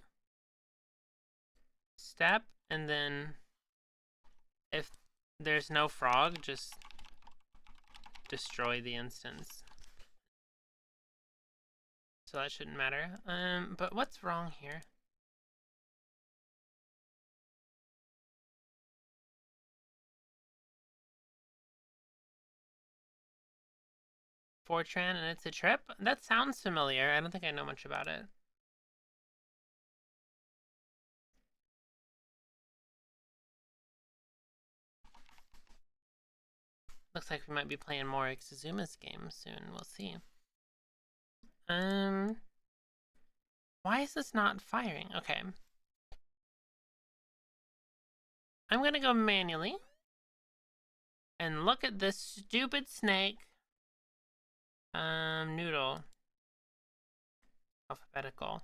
step, and then if there's no frog, just destroy the instance. So that shouldn't matter. But what's wrong here? Fortran and it's a trip? That sounds familiar. I don't think I know much about it. Looks like we might be playing more Exuzuma's game soon. We'll see. Why is this not firing? Okay. I'm gonna go manually. And look at this stupid snake. Noodle. Alphabetical.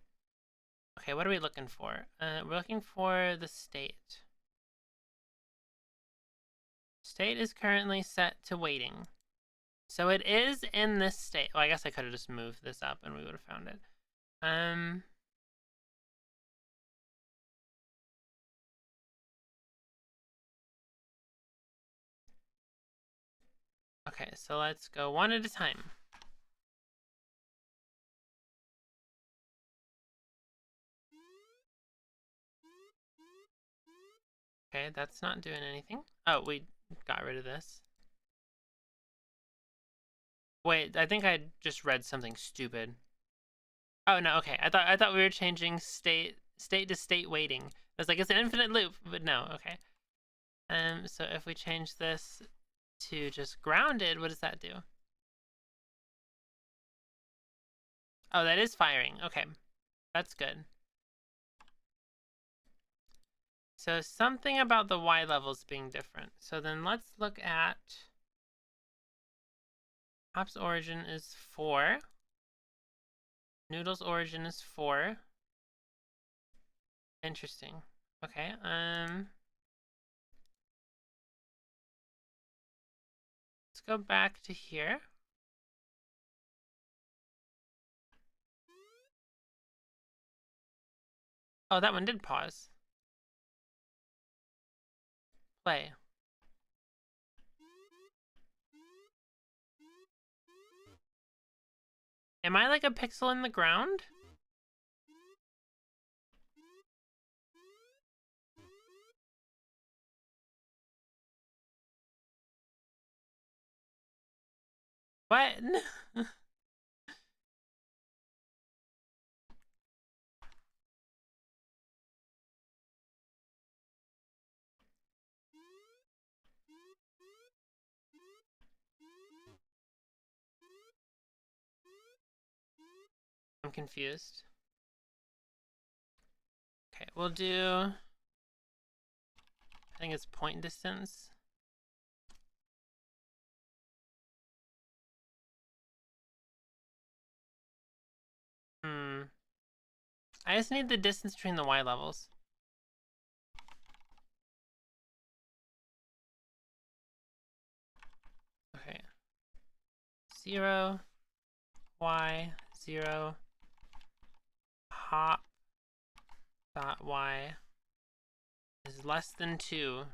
Okay, what are we looking for? We're looking for the state. State is currently set to waiting. So it is in this state. Well, I guess I could have just moved this up and we would have found it. Okay, so let's go one at a time. Okay, that's not doing anything. Oh, we got rid of this. Wait, I think I just read something stupid. Oh no, okay. I thought we were changing state to state waiting. I was like, it's an infinite loop, but no, okay. So if we change this to just grounded, what does that do? Oh, that is firing. Okay, that's good. So something about the Y levels being different. So then let's look at Hop's origin is 4. Noodle's origin is 4. Interesting. Okay, let's go back to here. Oh, that one did pause. Play. Am I like a pixel in the ground? What? I'm confused. Okay, we'll do... I think it's point distance. I just need the distance between the Y levels. Okay. 0, Y, 0, hop dot Y is less than 2.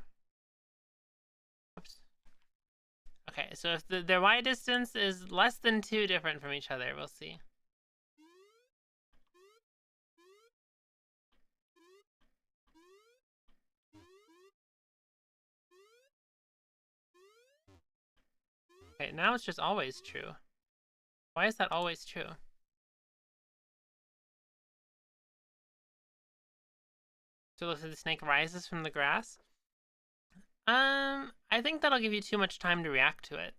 Oops. Okay, so if their Y distance is less than 2 different from each other, we'll see. Okay, now it's just always true. Why is that always true? So if the snake rises from the grass? I think that'll give you too much time to react to it.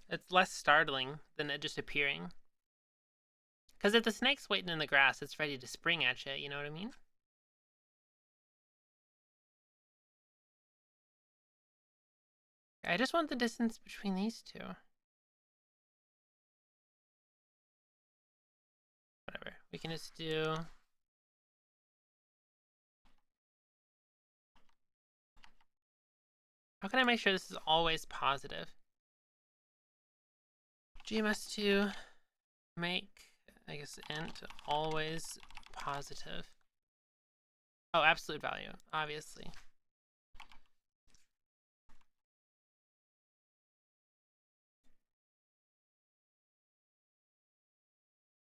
It's less startling than it just appearing. Because if the snake's waiting in the grass, it's ready to spring at you, you know what I mean? I just want the distance between these two. Whatever. We can just do... How can I make sure this is always positive? GMS2 make, I guess, int always positive. Oh, absolute value, obviously.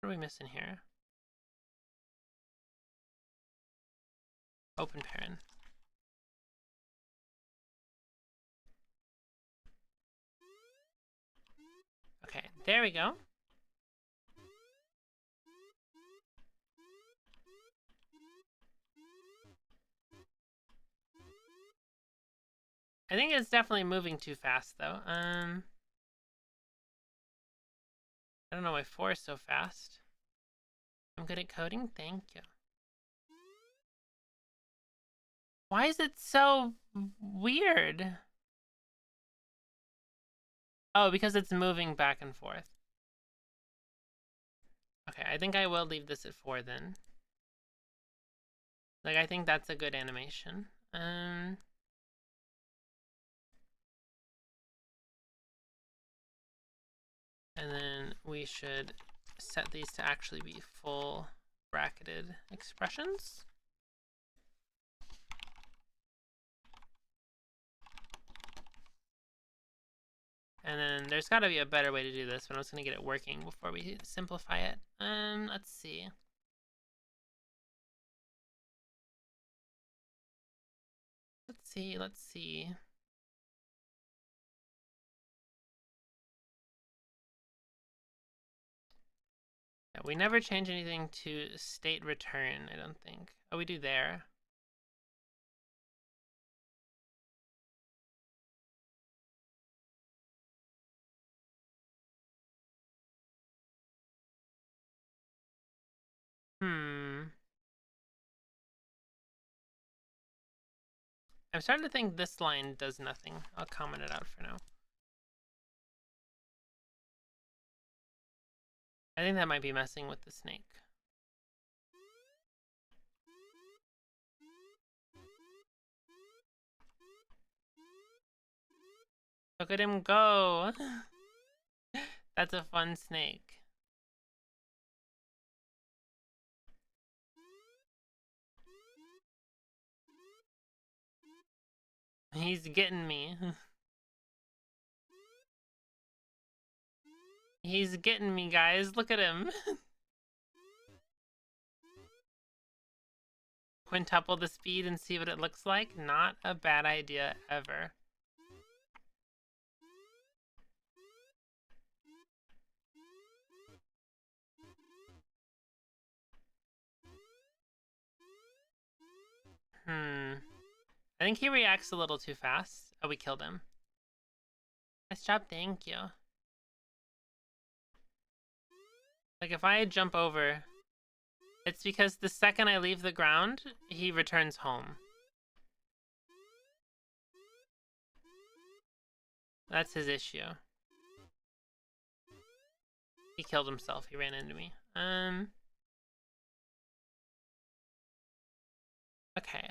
What are we missing here? Open parent. Okay, there we go. I think it's definitely moving too fast, though. I don't know why 4 is so fast. I'm good at coding? Thank you. Why is it so weird? Oh, because it's moving back and forth. Okay, I think I will leave this at 4 then. Like, I think that's a good animation. And then we should set these to actually be full bracketed expressions. And then there's got to be a better way to do this, but I'm just going to get it working before we simplify it. Let's see. Let's see. Yeah, we never change anything to state return, I don't think. Oh, we do there. I'm starting to think this line does nothing. I'll comment it out for now. I think that might be messing with the snake. Look at him go! That's a fun snake. He's getting me. He's getting me, guys. Look at him. Quintuple the speed and see what it looks like. Not a bad idea ever. I think he reacts a little too fast. Oh, we killed him. Nice job, thank you. Like, if I jump over, it's because the second I leave the ground, he returns home. That's his issue. He killed himself. He ran into me. Okay.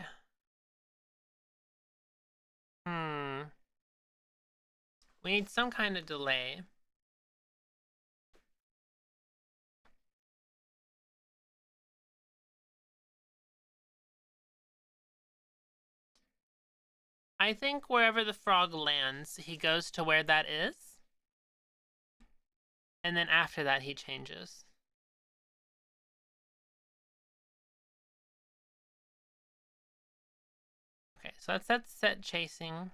We need some kind of delay. I think wherever the frog lands, he goes to where that is. And then after that, he changes. Okay, so that's set chasing.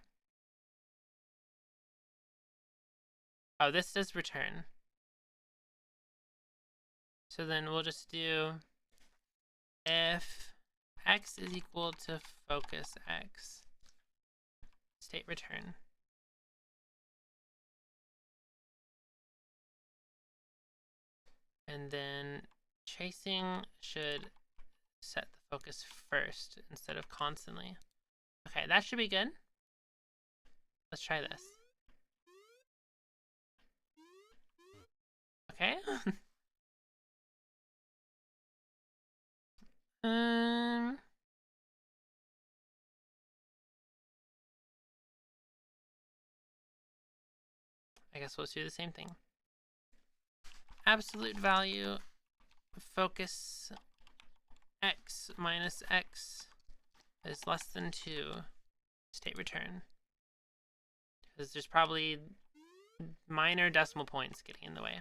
Oh, this does return. So then we'll just do if x is equal to focus x, state return. And then chasing should set the focus first instead of constantly. Okay, that should be good. Let's try this. Okay. I guess we'll do the same thing. Absolute value focus x minus x is less than 2, state return. Because there's probably minor decimal points getting in the way.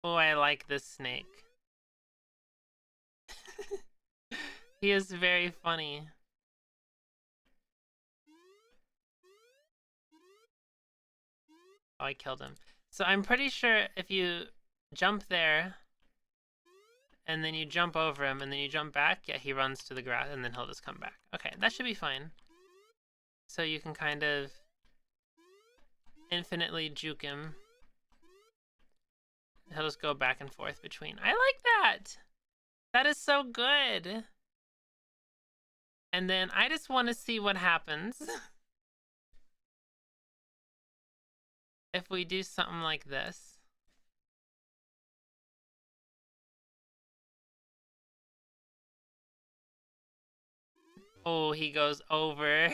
Oh, I like this snake. He is very funny. Oh, I killed him. So I'm pretty sure if you jump there, and then you jump over him, and then you jump back, yeah, he runs to the grass, and then he'll just come back. Okay, that should be fine. So you can kind of infinitely juke him. He'll just go back and forth between. I like that! That is so good! And then I just want to see what happens if we do something like this. Oh, he goes over.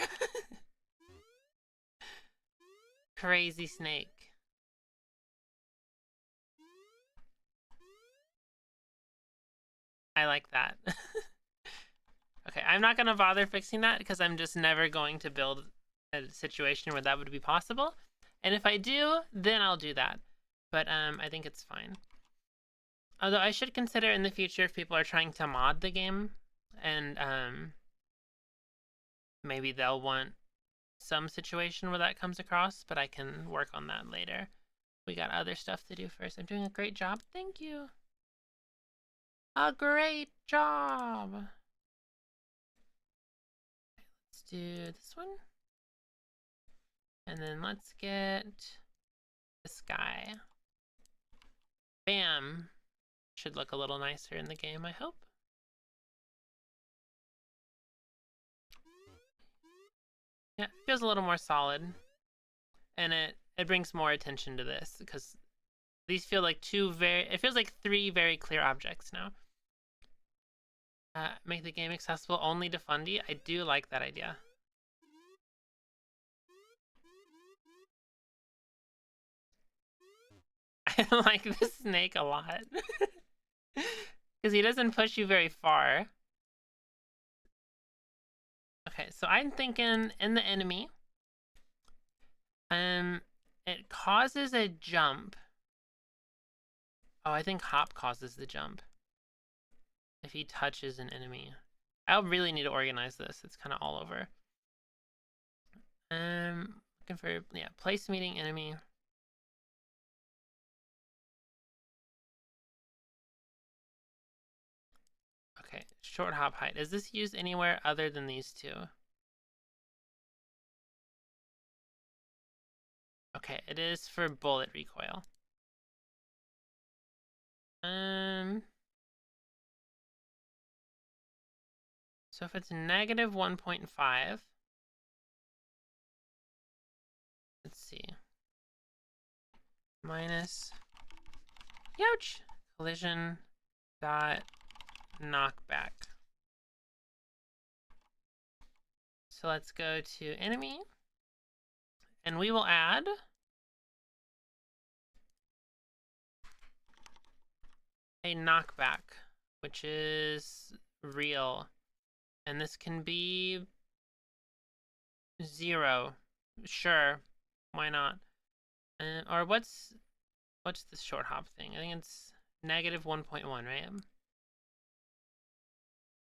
Crazy snake. I like that. Okay, I'm not going to bother fixing that because I'm just never going to build a situation where that would be possible. And if I do, then I'll do that. But I think it's fine. Although I should consider in the future if people are trying to mod the game and maybe they'll want some situation where that comes across, but I can work on that later. We got other stuff to do first. I'm doing a great job. Thank you. A great job. Let's do this one. And then let's get this guy. Bam. Should look a little nicer in the game, I hope. Yeah, it feels a little more solid. And it brings more attention to this because these feel like it feels like 3 very clear objects now. Make the game accessible only to Fundy. I do like that idea. I like this snake a lot. Because he doesn't push you very far. Okay, so I'm thinking in the enemy, it causes a jump. Oh, I think hop causes the jump. If he touches an enemy. I'll really need to organize this. It's kind of all over. Looking for, yeah, place meeting enemy. Okay, short hop height. Is this used anywhere other than these 2? Okay, it is for bullet recoil. So if it's negative 1.5, let's see. Minus, ouch, collision dot knockback. So let's go to enemy, and we will add a knockback, which is real. And this can be 0. Sure, why not? Or what's the short hop thing? I think it's negative 1.1, right?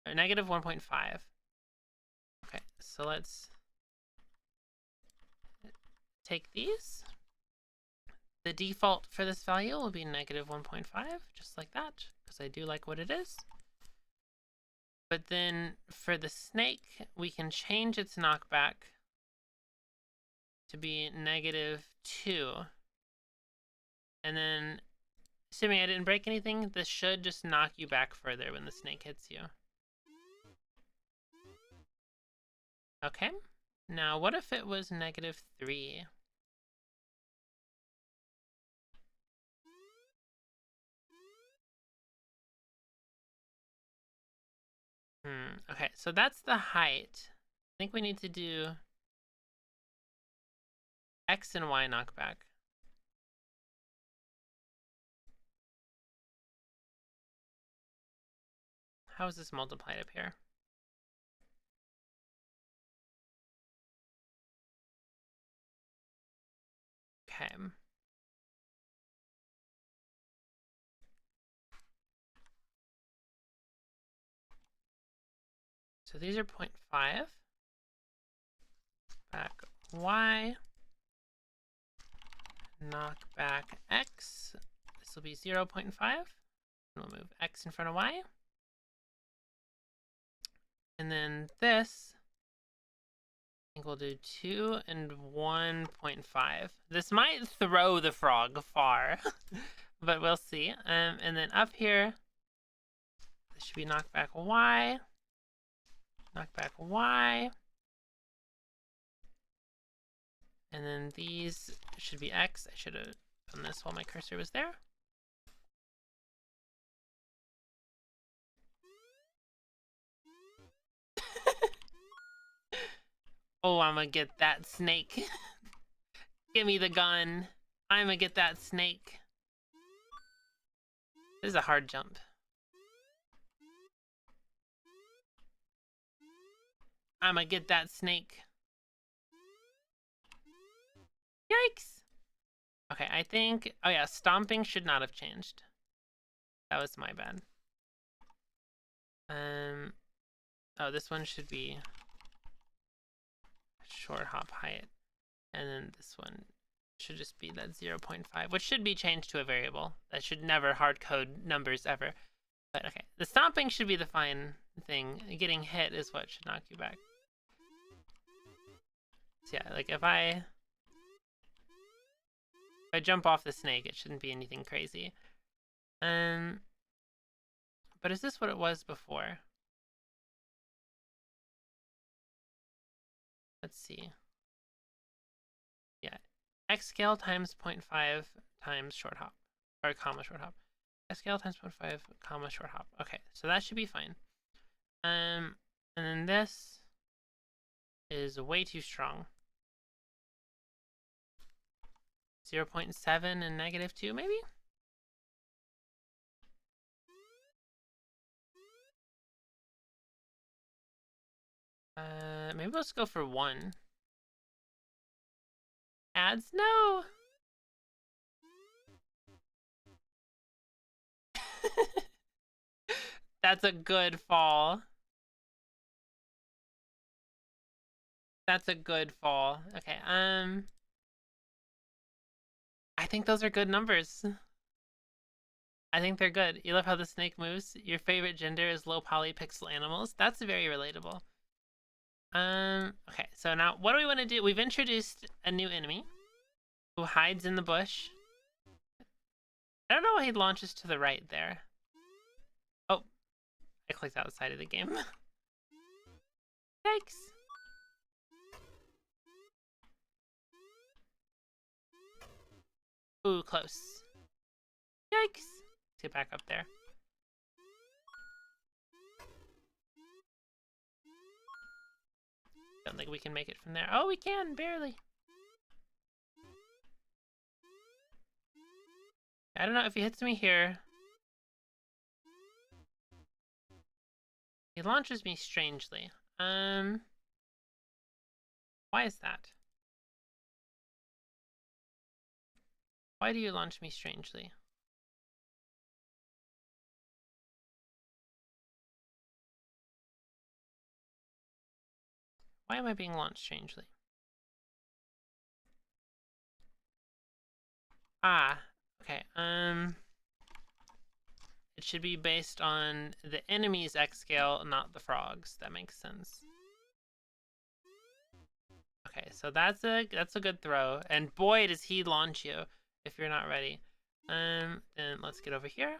Or negative 1.5. Okay, so let's take these. The default for this value will be negative 1.5, just like that, because I do like what it is. But then for the snake, we can change its knockback to be negative 2. And then, assuming I didn't break anything, this should just knock you back further when the snake hits you. Okay. Now, what if it was negative 3? Okay, so that's the height. I think we need to do X and Y knockback. How is this multiplied up here? Okay. So these are 0.5. Back Y. Knock back X. This will be 0.5. We'll move X in front of Y. And then this, I think we'll do 2 and 1.5. This might throw the frog far, but we'll see. And then up here, this should be knockback Y. Knockback Y. And then these should be X. I should have done this while my cursor was there. Oh, I'm gonna get that snake. Give me the gun. I'm gonna get that snake. This is a hard jump. I'm gonna get that snake. Yikes. Okay, I think... Oh yeah, stomping should not have changed. That was my bad. Oh, this one should be short hop height. And then this one should just be that 0.5, which should be changed to a variable. That should never hard code numbers ever. But okay, the stomping should be the fine thing. Getting hit is what should knock you back. So yeah, like if I jump off the snake, it shouldn't be anything crazy. But is this what it was before? Let's see. Yeah, x scale times 0.5 times short hop, or comma short hop. X scale times 0.5 comma short hop. Okay, so that should be fine. And then this is way too strong. 0.7 and negative 2, maybe? Maybe let's go for 1. Ads? No! That's a good fall. That's a good fall. Okay, I think those are good numbers. I think they're good. You love how the snake moves? Your favorite gender is low poly pixel animals? That's very relatable. Okay, so now what do we want to do? We've introduced a new enemy who hides in the bush. I don't know why he launches to the right there. Oh, I clicked outside of the game. Yikes. Ooh, close. Yikes. Let's get back up there. Don't think we can make it from there. Oh, we can, barely. I don't know if he hits me here. He launches me strangely. Why is that? Why do you launch me strangely? Why am I being launched strangely? Ah, okay. It should be based on the enemy's X scale, not the frog's. That makes sense. Okay, so that's a good throw. And boy, does he launch you if you're not ready. Then let's get over here.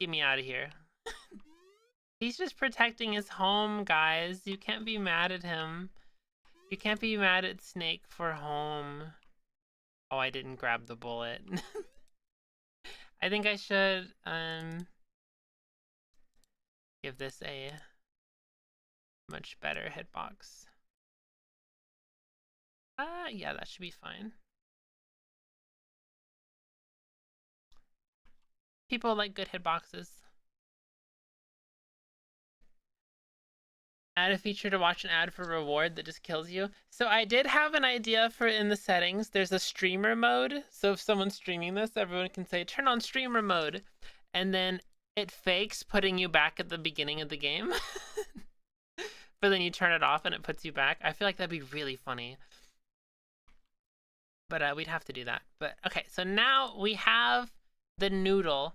Get me out of here. He's just protecting his home, guys. You can't be mad at him. You can't be mad at Snake for home. Oh, I didn't grab the bullet. I think I should give this a much better hitbox. Yeah, that should be fine. People like good hitboxes. Add a feature to watch an ad for reward that just kills you. So I did have an idea for in the settings. There's a streamer mode. So if someone's streaming this, everyone can say, turn on streamer mode. And then it fakes putting you back at the beginning of the game. But then you turn it off and it puts you back. I feel like that'd be really funny. But we'd have to do that. But okay, so now we have the noodle.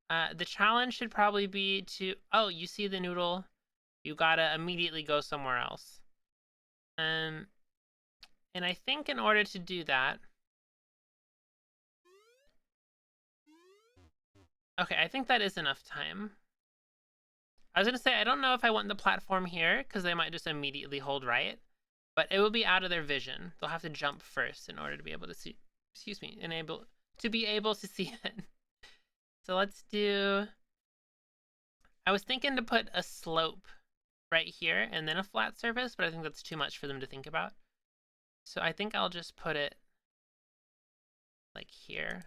The challenge should probably be to... Oh, you see the noodle? You gotta immediately go somewhere else. And I think in order to do that... Okay, I think that is enough time. I was gonna say, I don't know if I want the platform here, because they might just immediately hold right. But it will be out of their vision. They'll have to jump first in order to be able to see... Excuse me, to be able to see it. So let's do... I was thinking to put a slope right here and then a flat surface, but I think that's too much for them to think about. So I think I'll just put it like here.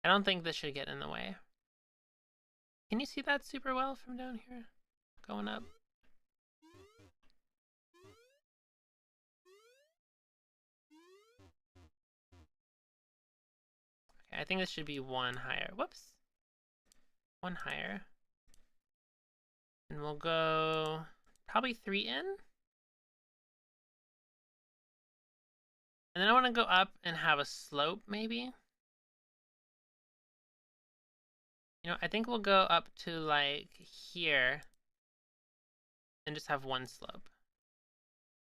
I don't think this should get in the way. Can you see that super well from down here? Going up. Okay, I think this should be one higher. Whoops. One higher. And we'll go probably 3 in. And then I want to go up and have a slope, maybe. You know, I think we'll go up to like here and just have one slope.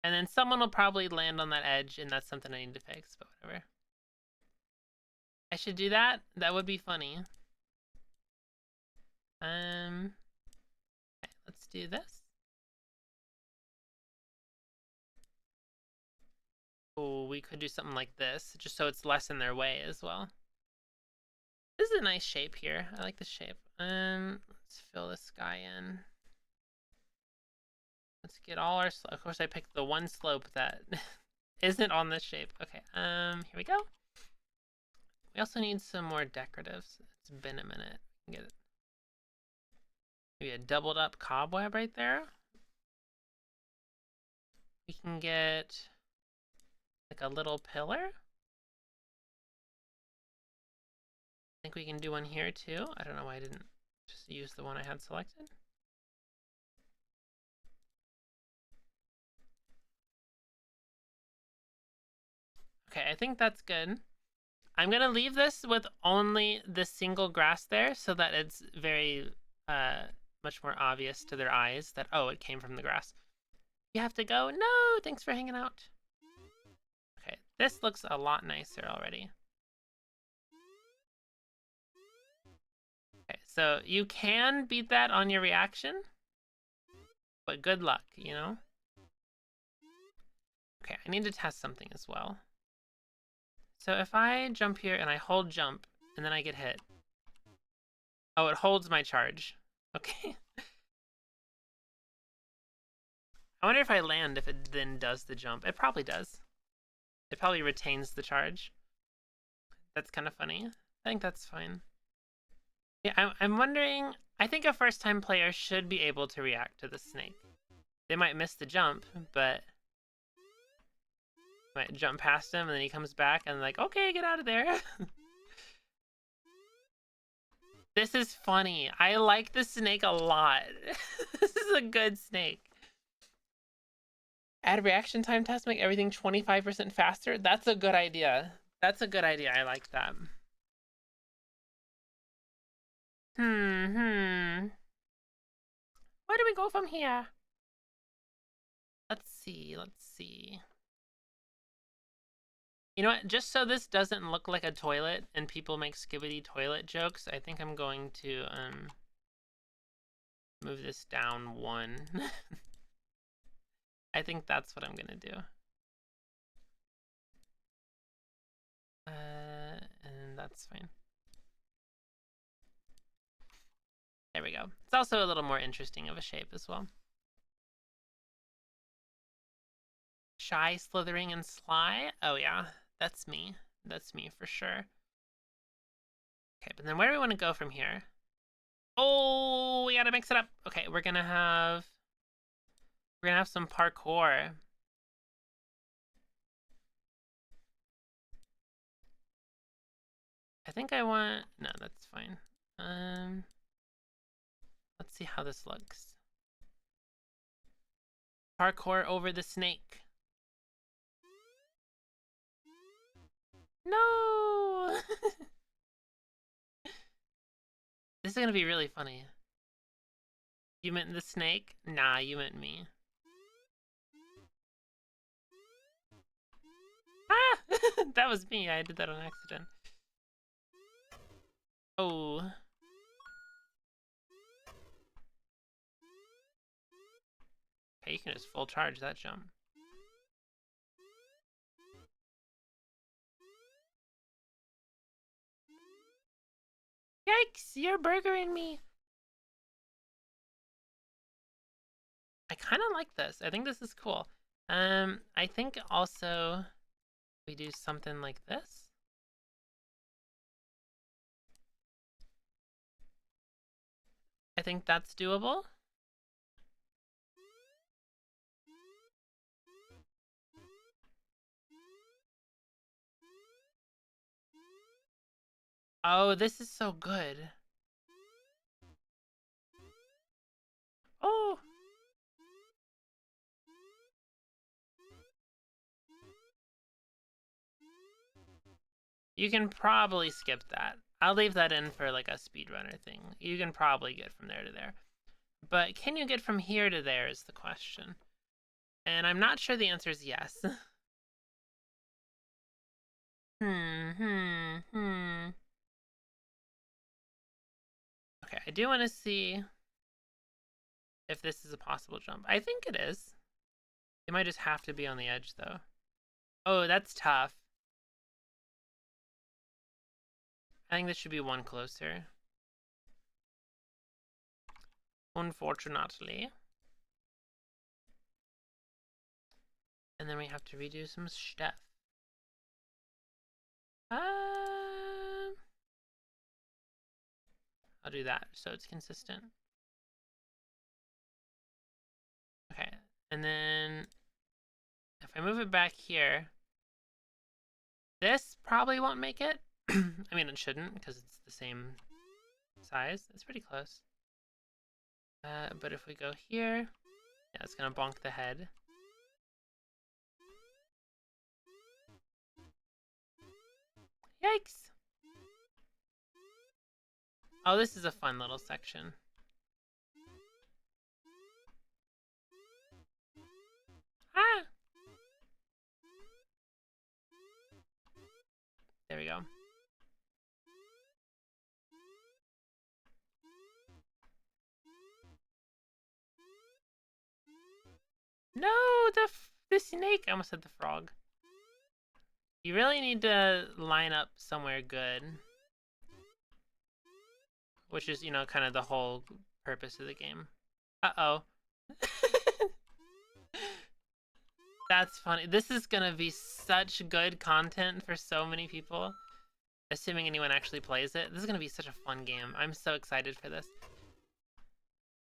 And then someone will probably land on that edge, and that's something I need to fix, but whatever. I should do that? That would be funny. Okay, let's do this. Oh, we could do something like this, just so it's less in their way as well. This is a nice shape here. I like this shape. Let's fill this guy in. Let's get all our slope. Of course, I picked the one slope that isn't on this shape. Okay, here we go. We also need some more decoratives. It's been a minute. Get it. Maybe a doubled up cobweb right there. We can get like a little pillar. I think we can do one here too. I don't know why I didn't just use the one I had selected. Okay, I think that's good. I'm gonna leave this with only the single grass there so that it's very much more obvious to their eyes that, oh, it came from the grass. You have to go. No, thanks for hanging out. Okay, this looks a lot nicer already. Okay, so you can beat that on your reaction, but good luck, you know? Okay, I need to test something as well. So if I jump here and I hold jump and then I get hit. Oh, it holds my charge. Okay. I wonder if I land if it then does the jump. It probably does. It probably retains the charge. That's kind of funny. I think that's fine. Yeah, I'm wondering. I think a first-time player should be able to react to the snake. They might miss the jump, but might jump past him and then he comes back and like, okay, get out of there. This is funny. I like the snake a lot. This is a good snake. Add reaction time test, make everything 25% faster. That's a good idea. That's a good idea. I like that. Where do we go from here? Let's see. Let's see. You know what? Just so this doesn't look like a toilet and people make skibidi toilet jokes, I think I'm going to move this down one. I think that's what I'm gonna do. And that's fine. There we go. It's also a little more interesting of a shape as well. Shy, slithering, and sly. Oh yeah, that's me. That's me for sure. Okay, but then where do we want to go from here? Oh, we gotta mix it up. Okay, we're gonna have some parkour. I think I want... No, that's fine. Let's see how this looks. Parkour over the snake. No! This is gonna be really funny. You meant the snake? Nah, you meant me. Ah! That was me. I did that on accident. Oh. Okay, you can just full charge that jump. Yikes, you're burgering me. I kind of like this. I think this is cool. I think also we do something like this. I think that's doable. Oh, this is so good. Oh! You can probably skip that. I'll leave that in for like a speedrunner thing. You can probably get from there to there. But can you get from here to there is the question. And I'm not sure the answer is yes. Okay, I do want to see if this is a possible jump. I think it is. It might just have to be on the edge, though. Oh, that's tough. I think this should be one closer. Unfortunately. And then we have to redo some stuff. I'll do that so it's consistent. Okay, and then if I move it back here, this probably won't make it. I mean, it shouldn't because it's the same size. It's pretty close. But if we go here, yeah, it's gonna bonk the head. Yikes! Oh, this is a fun little section. Ah! There we go. No, the snake! I almost said the frog. You really need to line up somewhere good. Which is, you know, kind of the whole purpose of the game. Uh-oh. That's funny. This is gonna be such good content for so many people. Assuming anyone actually plays it. This is gonna be such a fun game. I'm so excited for this.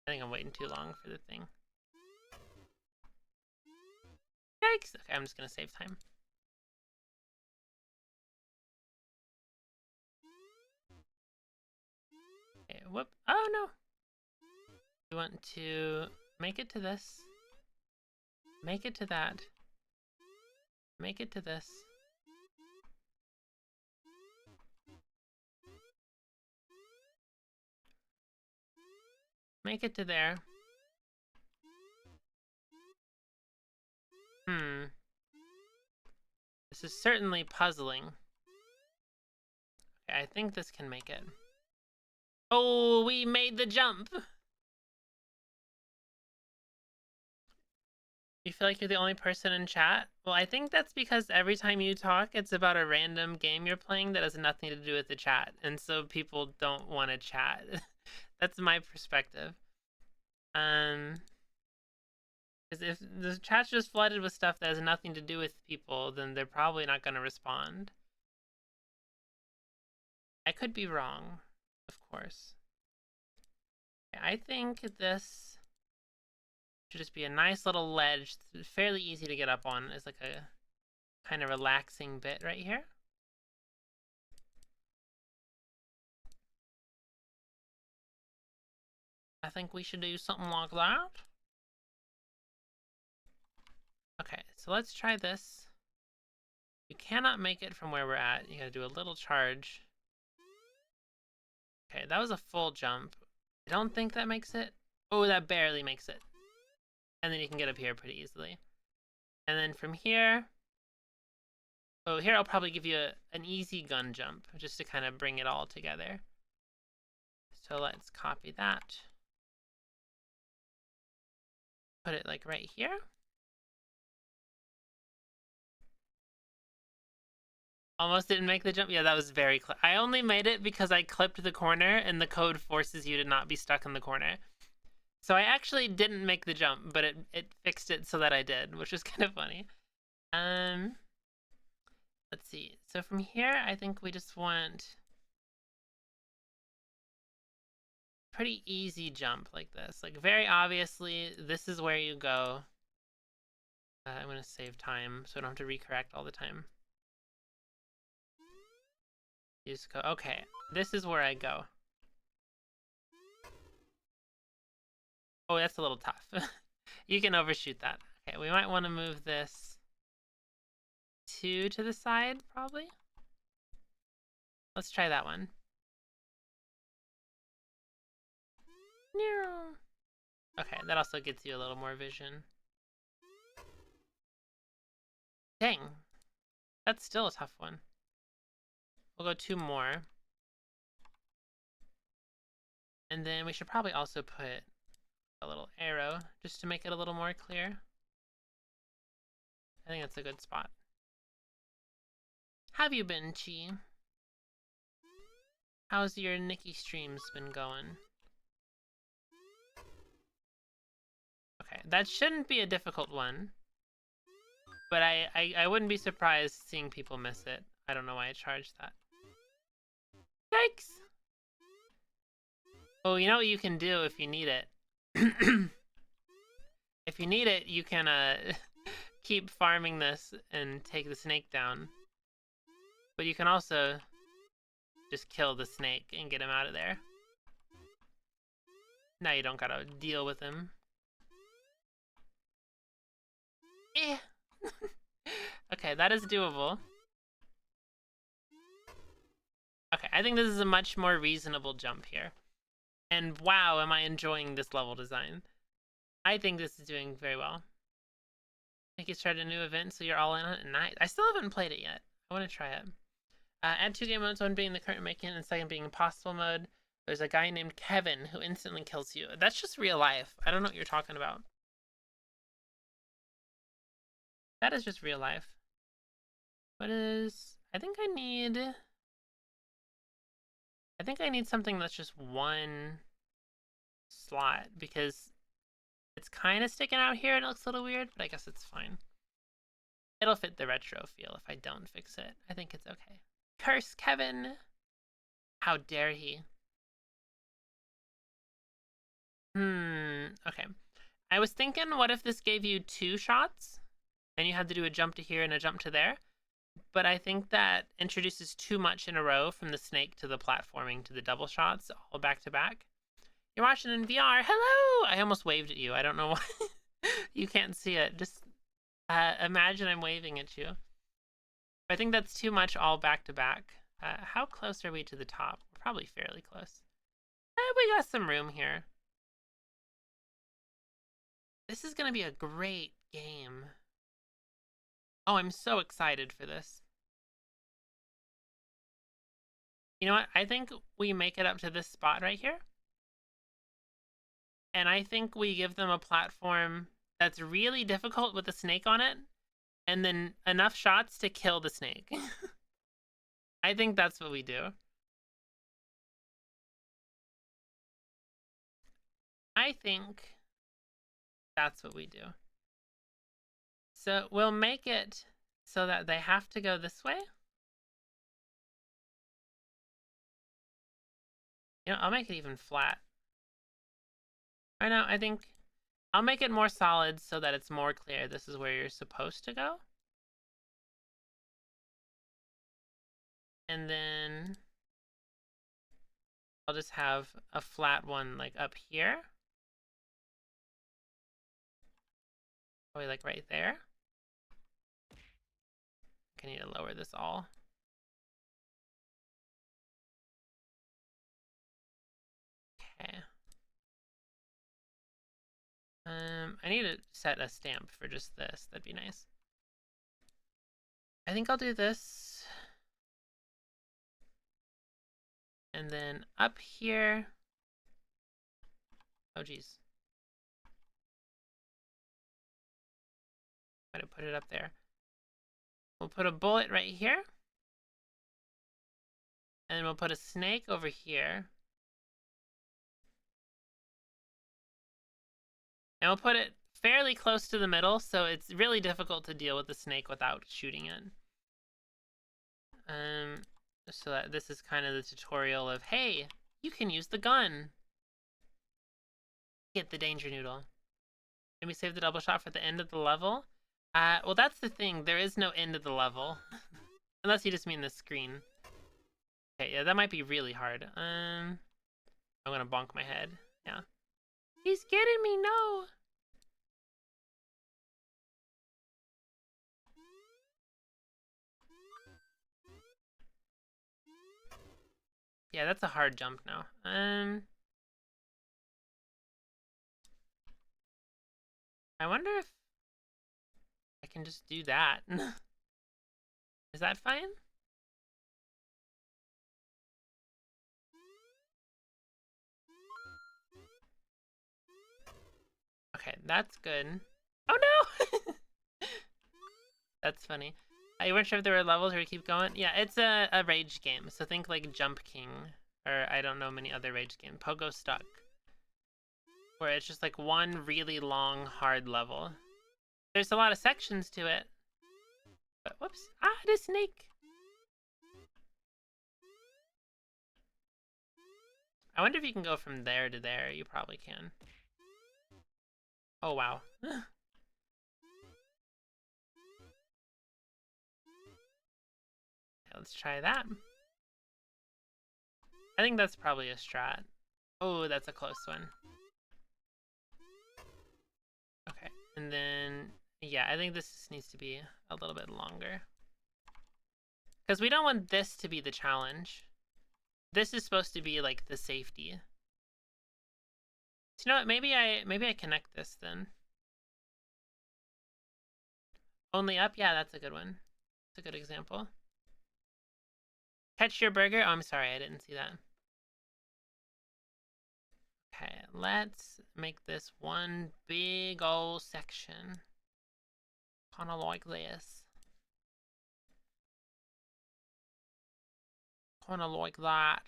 I think I'm waiting too long for the thing. Yikes! Okay, I'm just gonna save time. Okay, whoop. Oh no! We want to make it to this. Make it to that. Make it to this. Make it to there. This is certainly puzzling. Okay, I think this can make it. Oh, we made the jump! You feel like you're the only person in chat? Well, I think that's because every time you talk, it's about a random game you're playing that has nothing to do with the chat. And so people don't want to chat. That's my perspective. Because if the chat's just flooded with stuff that has nothing to do with people, then they're probably not going to respond. I could be wrong, of course. I think this should just be a nice little ledge, fairly easy to get up on. It's like a kind of relaxing bit right here. I think we should do something like that. Okay, so let's try this. You cannot make it from where we're at. You gotta do a little charge. Okay, that was a full jump. I don't think that makes it. Oh, that barely makes it. And then you can get up here pretty easily. And then from here... Oh, here I'll probably give you an easy gun jump, just to kind of bring it all together. So let's copy that. Put it like right here. Almost didn't make the jump. Yeah, that was very close. I only made it because I clipped the corner and the code forces you to not be stuck in the corner. So I actually didn't make the jump, but it fixed it so that I did, which was kind of funny. Let's see. So from here, I think we just want pretty easy jump like this. Like very obviously, this is where you go. I'm gonna save time so I don't have to recorrect all the time. You just go, okay, this is where I go. Oh, that's a little tough. You can overshoot that. Okay, we might want to move this 2 to the side, probably. Let's try that one. Okay, that also gets you a little more vision. Dang. That's still a tough one. We'll go 2 more. And then we should probably also put a little arrow just to make it a little more clear. I think that's a good spot. How have you been, Chi? How's your Nikki streams been going? Okay, that shouldn't be a difficult one. But I wouldn't be surprised seeing people miss it. I don't know why I charged that. Yikes! Oh, you know what you can do if you need it? If you need it, you can keep farming this and take the snake down. But you can also just kill the snake and get him out of there. Now you don't gotta deal with him. Eh. Okay, that is doable. Okay, I think this is a much more reasonable jump here. And wow, am I enjoying this level design. I think this is doing very well. I think you started a new event, so you're all in on it. Nice. I still haven't played it yet. I want to try it. Add 2 game modes, one being the current making and second being impossible mode. There's a guy named Kevin who instantly kills you. That's just real life. I don't know what you're talking about. That is just real life. What is... I think I need something that's just one slot, because it's kind of sticking out here and it looks a little weird, but I guess it's fine. It'll fit the retro feel if I don't fix it. I think it's okay. Curse Kevin. How dare he? Okay. I was thinking, what if this gave you 2 shots? And you had to do a jump to here and a jump to there? But I think that introduces too much in a row, from the snake to the platforming to the double shots, all back to back. You're watching in VR. Hello! I almost waved at you. I don't know why. You can't see it. Just imagine I'm waving at you. I think that's too much all back to back. How close are we to the top? We're probably fairly close. We got some room here. This is going to be a great game. Oh, I'm so excited for this. You know what? I think we make it up to this spot right here. And I think we give them a platform that's really difficult with a snake on it, and then enough shots to kill the snake. I think that's what we do. I think that's what we do. So we'll make it so that they have to go this way. You know, I'll make it even flat. I know, I think I'll make it more solid so that it's more clear this is where you're supposed to go. And then I'll just have a flat one like up here. Probably like right there. I need to lower this all. Okay. I need to set a stamp for just this. That'd be nice. I think I'll do this. And then up here. Oh, geez. Might have put it up there. We'll put a bullet right here. And we'll put a snake over here. And we'll put it fairly close to the middle, so it's really difficult to deal with the snake without shooting it. So that this is kind of the tutorial of, hey, you can use the gun. Get the danger noodle. Let me save the double shot for the end of the level. Well, that's the thing. There is no end of the level. Unless you just mean the screen. Okay, yeah, that might be really hard. I'm gonna bonk my head. Yeah. He's getting me, no! Yeah, that's a hard jump now. I wonder if I can just do that. Is that fine? Okay, that's good. Oh no! That's funny. You weren't sure if there were levels or we keep going? Yeah, it's a rage game, so think like Jump King, or I don't know many other rage games. Pogo Stuck. Where it's just like one really long, hard level. There's a lot of sections to it. But whoops. Ah, the snake! I wonder if you can go from there to there. You probably can. Oh, wow. Let's try that. I think that's probably a strat. Oh, that's a close one. Okay, and then, yeah, I think this needs to be a little bit longer. Because we don't want this to be the challenge. This is supposed to be like the safety. So, you know what, maybe I connect this then. Only up? Yeah, that's a good one. That's a good example. Catch your burger? Oh, I'm sorry, I didn't see that. Okay, let's make this one big old section. Kind of like this. Kind of like that.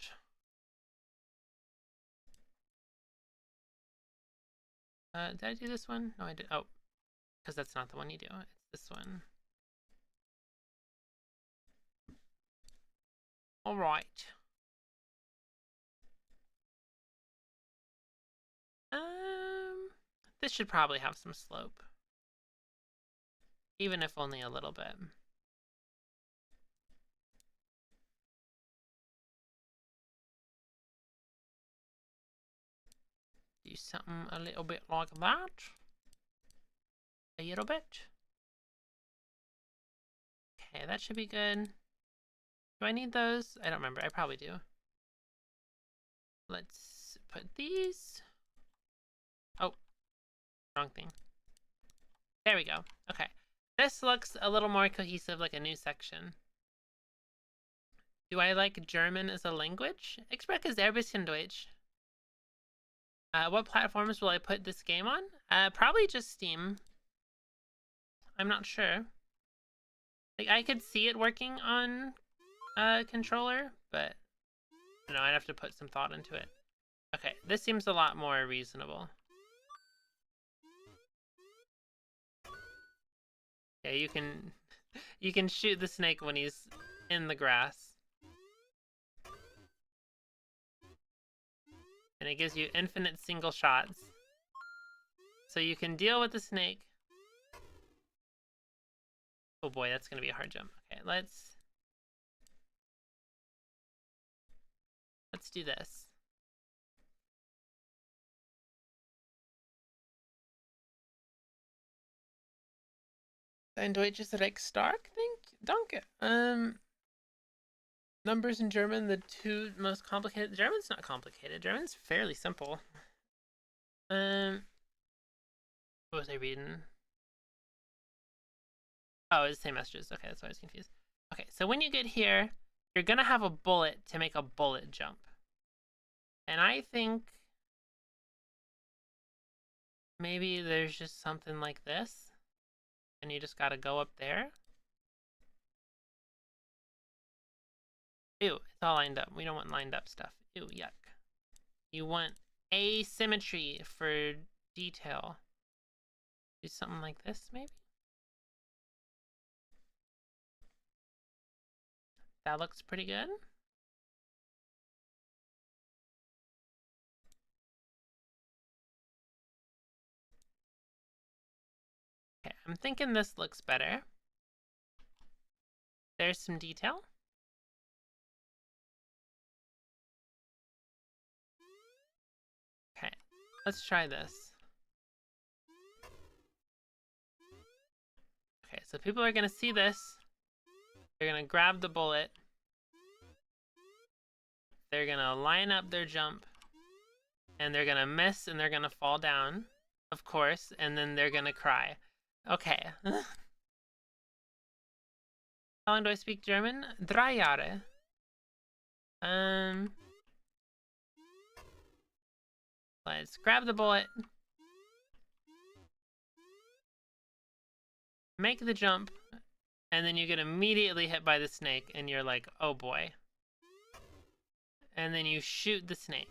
Did I do this one? No, I did. Oh, because that's not the one you do. It's this one. All right. This should probably have some slope, even if only a little bit. Do something a little bit like that. A little bit. Okay, that should be good. Do I need those? I don't remember. I probably do. Let's put these. Oh, wrong thing. There we go. Okay. This looks a little more cohesive, like a new section. Do I like German as a language? Ich spreche sehr bisschen Deutsch. What platforms will I put this game on? Probably just Steam. I'm not sure. Like, I could see it working on a controller, but you know, I'd have to put some thought into it. Okay, this seems a lot more reasonable. Yeah, you can shoot the snake when he's in the grass. And it gives you infinite single shots. So you can deal with the snake. Oh boy, that's gonna be a hard jump. Okay, let's do this. Dein Deutsch ist recht stark, danke. Numbers in German, the two most complicated. German's not complicated. German's fairly simple. What was I reading? Oh, it's the same messages. Okay, that's why I was confused. Okay, so when you get here, you're gonna have a bullet to make a bullet jump. And I think maybe there's just something like this. And you just gotta go up there. Ew, it's all lined up. We don't want lined up stuff. Ew, yuck. You want asymmetry for detail. Do something like this, maybe? That looks pretty good. Okay, I'm thinking this looks better. There's some detail. Okay, let's try this. Okay, so people are gonna see this. They're gonna grab the bullet. They're gonna line up their jump. And they're gonna miss and they're gonna fall down, of course, and then they're gonna cry. Okay. How long do I speak German? 3 Jahre. Let's grab the bullet. Make the jump. And then you get immediately hit by the snake and you're like, oh boy. And then you shoot the snake.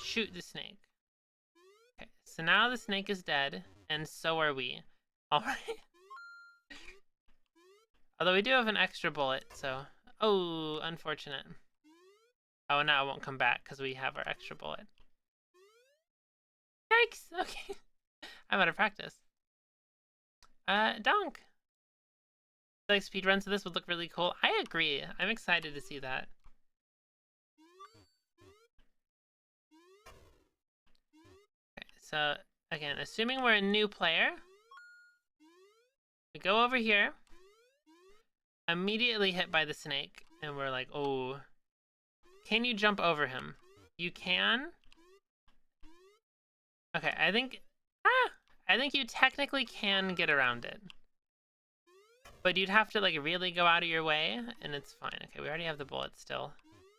Shoot the snake. Okay, so now the snake is dead, and so are we. Alright. Although we do have an extra bullet, so... Oh, unfortunate. Oh, now it won't come back because we have our extra bullet. Yikes! Okay. I'm out of practice. Donk! Like speedruns of this would look really cool. I agree. I'm excited to see that. Okay, so, again, assuming we're a new player, we go over here, immediately hit by the snake, and we're like, oh. Can you jump over him? You can? Okay, I think you technically can get around it. But you'd have to, like, really go out of your way, and it's fine. Okay, we already have the bullet still.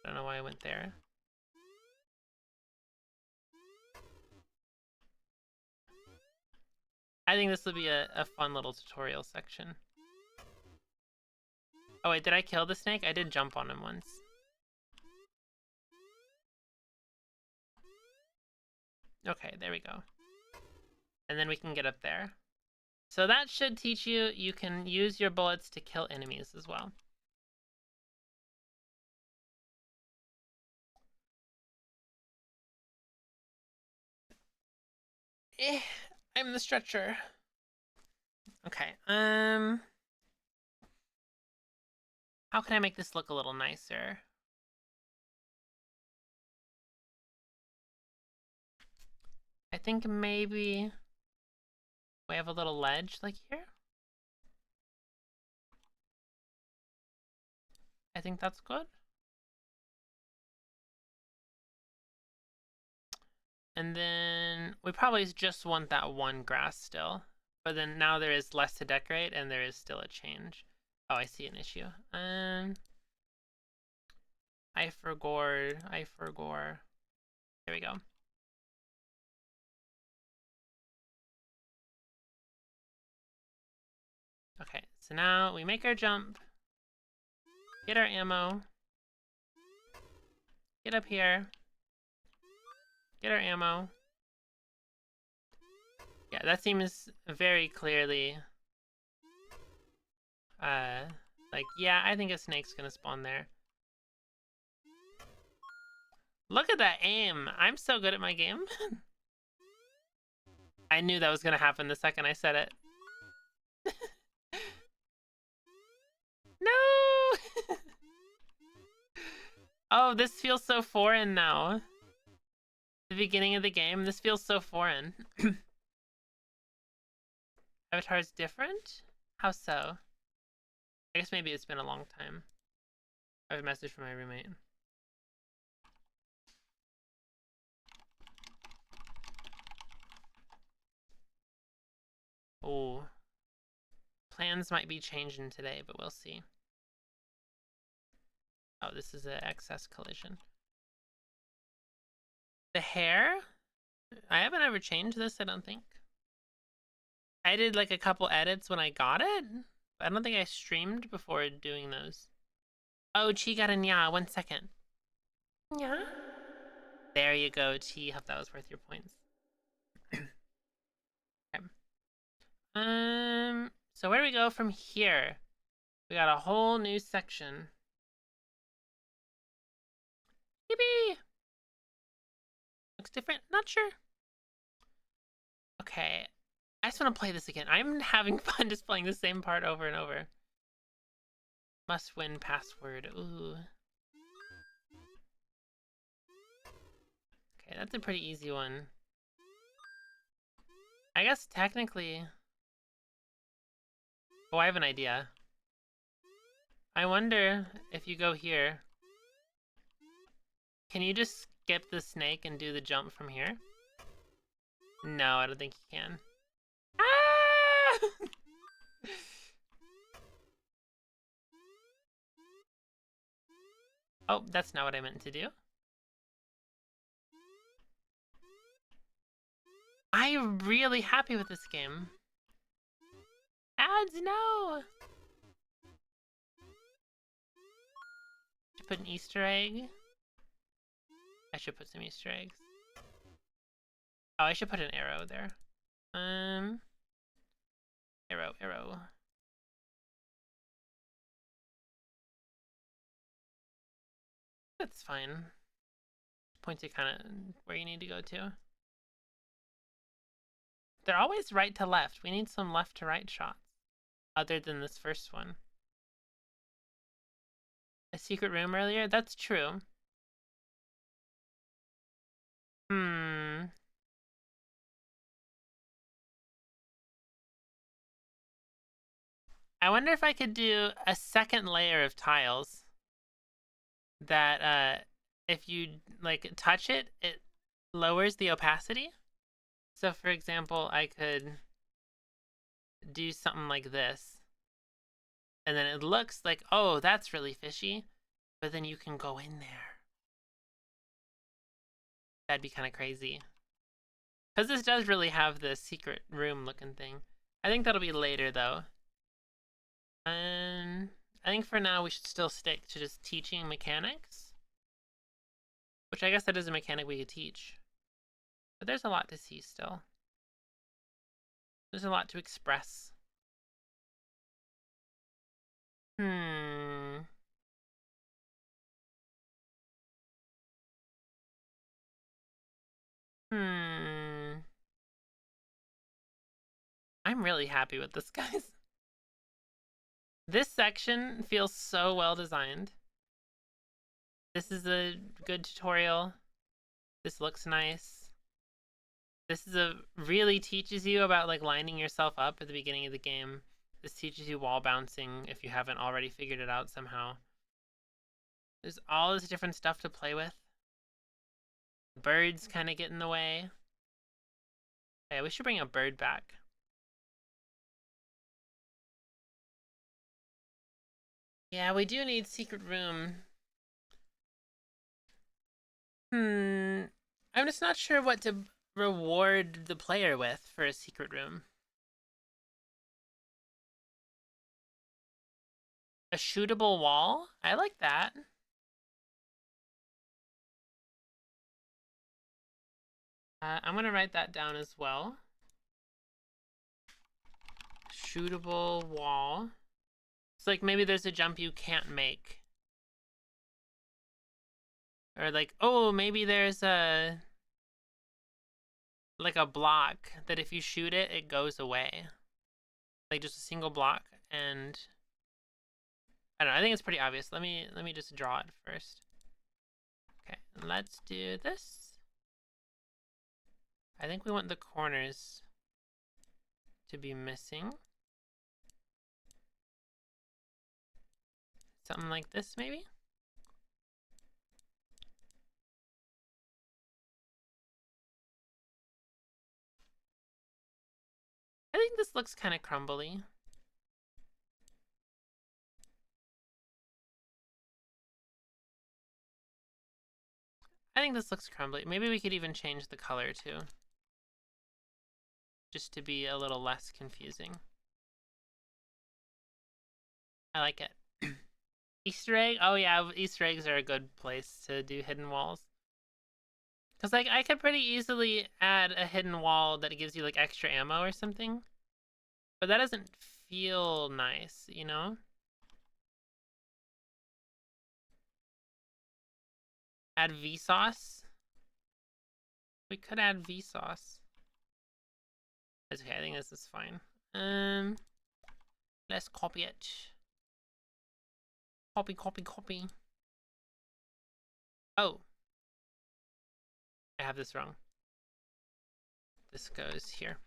I don't know why I went there. I think this will be a fun little tutorial section. Oh wait, did I kill the snake? I did jump on him once. Okay, there we go. And then we can get up there. So that should teach you you can use your bullets to kill enemies as well. I'm the stretcher. Okay. How can I make this look a little nicer? I think maybe we have a little ledge like here. I think that's good. And then we probably just want that one grass still. But then now there is less to decorate and there is still a change. Oh, I see an issue. I forgot. There we go. Okay, so now we make our jump. Get our ammo. Get up here. Get our ammo. Yeah, that seems very clearly like, yeah, I think a snake's gonna spawn there. Look at that aim. I'm so good at my game. I knew that was gonna happen the second I said it. No! Oh, this feels so foreign now. The beginning of the game, this feels so foreign. Avatar's different? How so? I guess maybe it's been a long time. I have a message from my roommate. Oh. Plans might be changing today, but we'll see. Oh, this is an excess collision. The hair? I haven't ever changed this, I don't think. I did like a couple edits when I got it. I don't think I streamed before doing those. Oh, Chi got a nya. 1 second. Nya? There you go, Chi. Hope that was worth your points. Okay. So where do we go from here? We got a whole new section. Yippee! Looks different? Not sure. Okay. I just want to play this again. I'm having fun just playing the same part over and over. Must win password. Ooh. Okay, that's a pretty easy one. I guess technically... Oh, I have an idea. I wonder if you go here. Can you just skip the snake and do the jump from here? No, I don't think you can. Ah! Oh, that's not what I meant to do. I'm really happy with this game. Ads, no! Should put an Easter egg. I should put some Easter eggs. Oh, I should put an arrow there. Arrow. That's fine. Points you kind of where you need to go to. They're always right to left. We need some left to right shots. Other than this first one. A secret room earlier? That's true. I wonder if I could do a second layer of tiles that if you like touch it, it lowers the opacity. So for example, I could do something like this. And then it looks like, oh, that's really fishy. But then you can go in there. That'd be kind of crazy. Because this does really have the secret room looking thing. I think that'll be later though. I think for now we should still stick to just teaching mechanics. Which I guess that is a mechanic we could teach. But there's a lot to see still. There's a lot to express. Hmm. Hmm. I'm really happy with this, guys. This section feels so well designed. This is a good tutorial. This looks nice. This is really teaches you about like lining yourself up at the beginning of the game. This teaches you wall bouncing if you haven't already figured it out somehow. There's all this different stuff to play with. Birds kind of get in the way. Yeah, we should bring a bird back. Yeah, we do need secret room. I'm just not sure what to reward the player with for a secret room. A shootable wall? I like that. I'm gonna write that down as well. Shootable wall. It's like maybe there's a jump you can't make. Or like, oh, maybe there's like a block that if you shoot it, it goes away. Like just a single block, and I don't know, I think it's pretty obvious. Let me just draw it first. Okay, let's do this. I think we want the corners to be missing. Something like this, maybe? I think this looks kind of crumbly. I think this looks crumbly. Maybe we could even change the color too. Just to be a little less confusing. I like it. Easter egg? Oh yeah, Easter eggs are a good place to do hidden walls. Because like I could pretty easily add a hidden wall that gives you like extra ammo or something. But that doesn't feel nice, you know? Add Vsauce. We could add Vsauce. That's okay, I think this is fine. Let's copy it. Copy, copy, copy. Oh. I have this wrong. This goes here.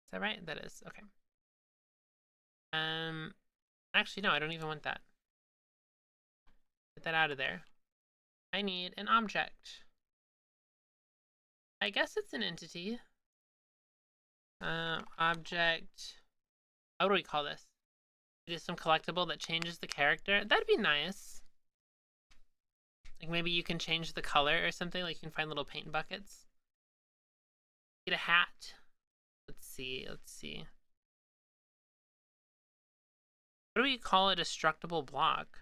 Is that right? That is, okay. Actually, no, I don't even want that. Get that out of there. I need an object. I guess it's an entity. Object. What do we call this? It is some collectible that changes the character. That'd be nice. Like maybe you can change the color or something. Like you can find little paint buckets. Get a hat. Let's see. Let's see. What do we call a destructible block?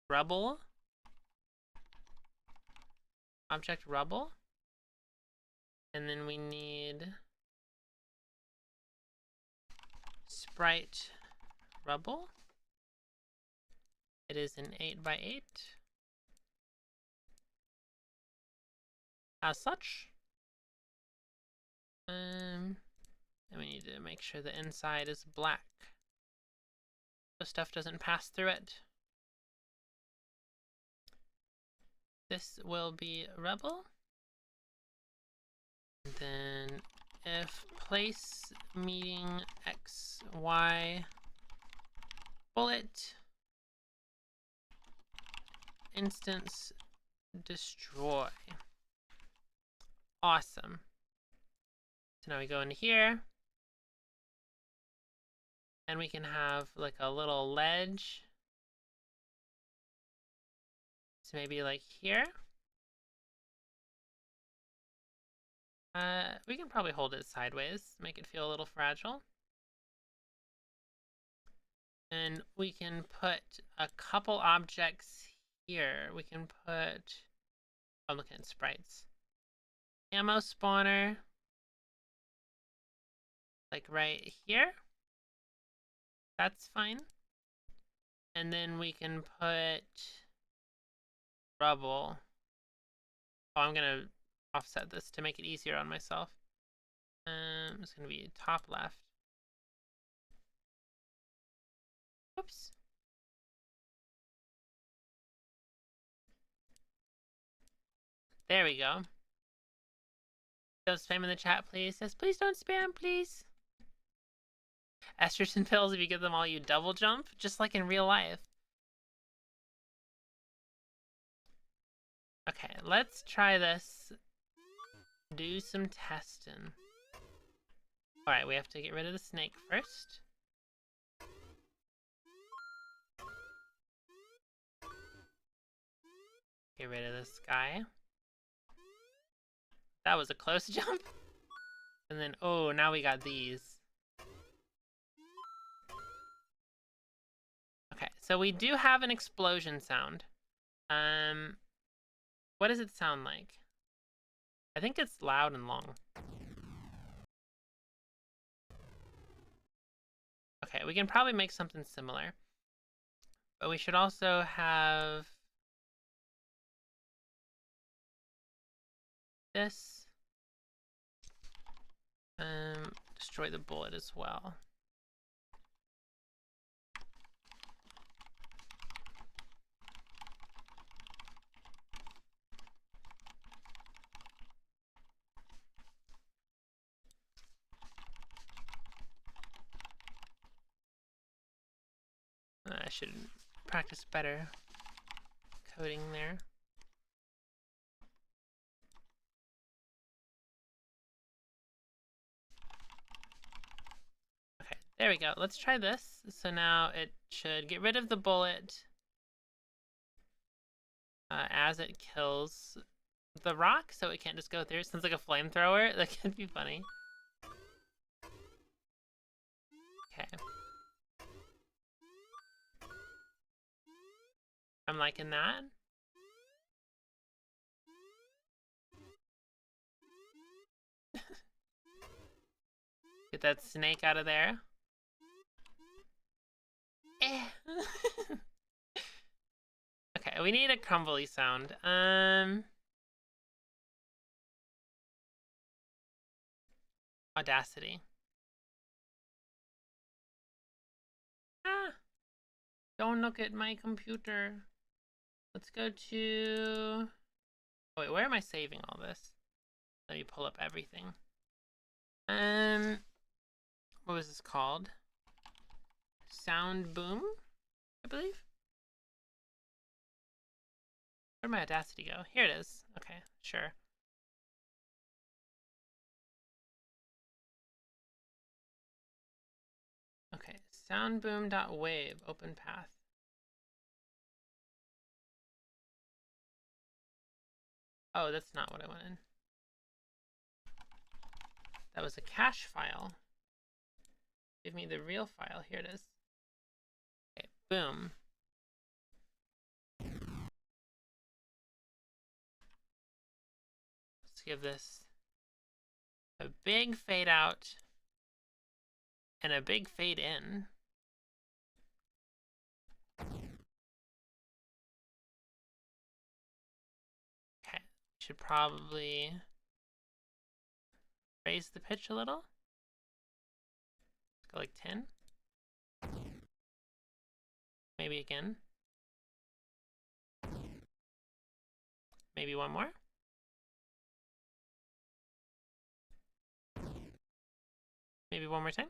Rubble? Object rubble? And then we need sprite rubble. It is an 8x8. As such. And we need to make sure the inside is black, so stuff doesn't pass through it. This will be rebel. And then if place meeting x, y, bullet, instance destroy. Awesome. So now we go into here. And we can have like a little ledge. So maybe like here. We can probably hold it sideways, make it feel a little fragile. And we can put a couple objects here. We can put... I'm looking at sprites. Ammo spawner. Like right here. That's fine. And then we can put rubble. Oh, I'm gonna offset this to make it easier on myself. It's gonna be top left. Oops. There we go. Don't spam in the chat, please. Says, please don't spam, please. Estrogen pills, if you give them all, you double jump, just like in real life. Okay, let's try this. Do some testing. Alright, we have to get rid of the snake first. Get rid of this guy. That was a close jump. And then, oh, now we got these. Okay, so we do have an explosion sound. What does it sound like? I think it's loud and long. Okay, we can probably make something similar. But we should also have this. Destroy the bullet as well. I should practice better coding there. Okay, there we go. Let's try this. So now it should get rid of the bullet as it kills the rock, so it can't just go through. It sounds like a flamethrower. That could be funny. Okay. I'm liking that. Get that snake out of there. Okay, we need a crumbly sound. Audacity. Ah! Don't look at my computer. Let's go to... Oh, wait, where am I saving all this? Let me pull up everything. What was this called? Sound Boom, I believe? Where'd my Audacity go? Here it is. Okay, sure. Okay, soundboom.wave, open path. Oh, that's not what I wanted. That was a cache file. Give me the real file. Here it is. Okay, boom. Let's give this a big fade out and a big fade in. Okay, should probably raise the pitch a little. Let's go like 10. Maybe again. Maybe one more. Maybe one more time.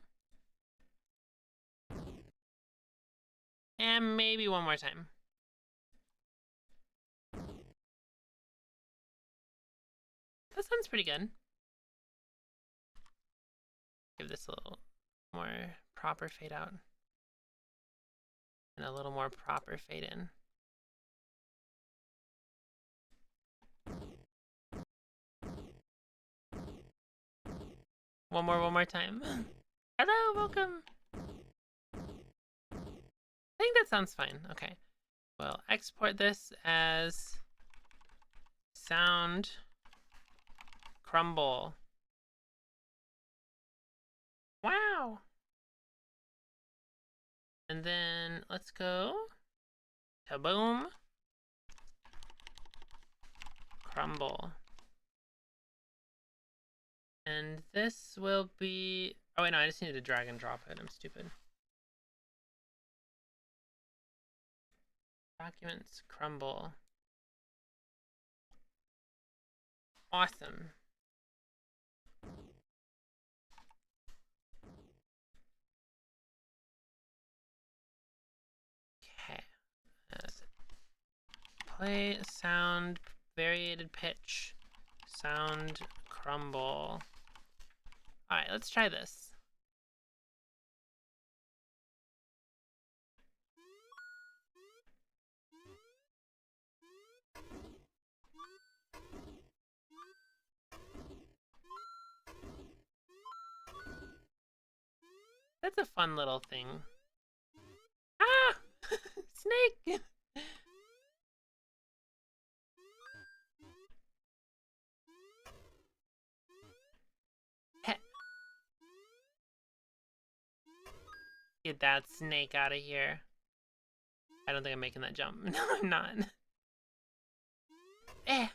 And maybe one more time. That sounds pretty good. Give this a little more proper fade out. And a little more proper fade in. One more time. Hello, welcome. think that sounds fine. Okay. We'll export this as sound crumble. Wow. And then let's go to boom. Crumble. And this will be... Oh wait, no, I just need to drag and drop it. I'm stupid. Documents crumble. Awesome. Okay. Play sound variated pitch. Sound crumble. Alright, let's try this. That's a fun little thing. Ah! Snake! Get that snake out of here. I don't think I'm making that jump. No, I'm not. Eh.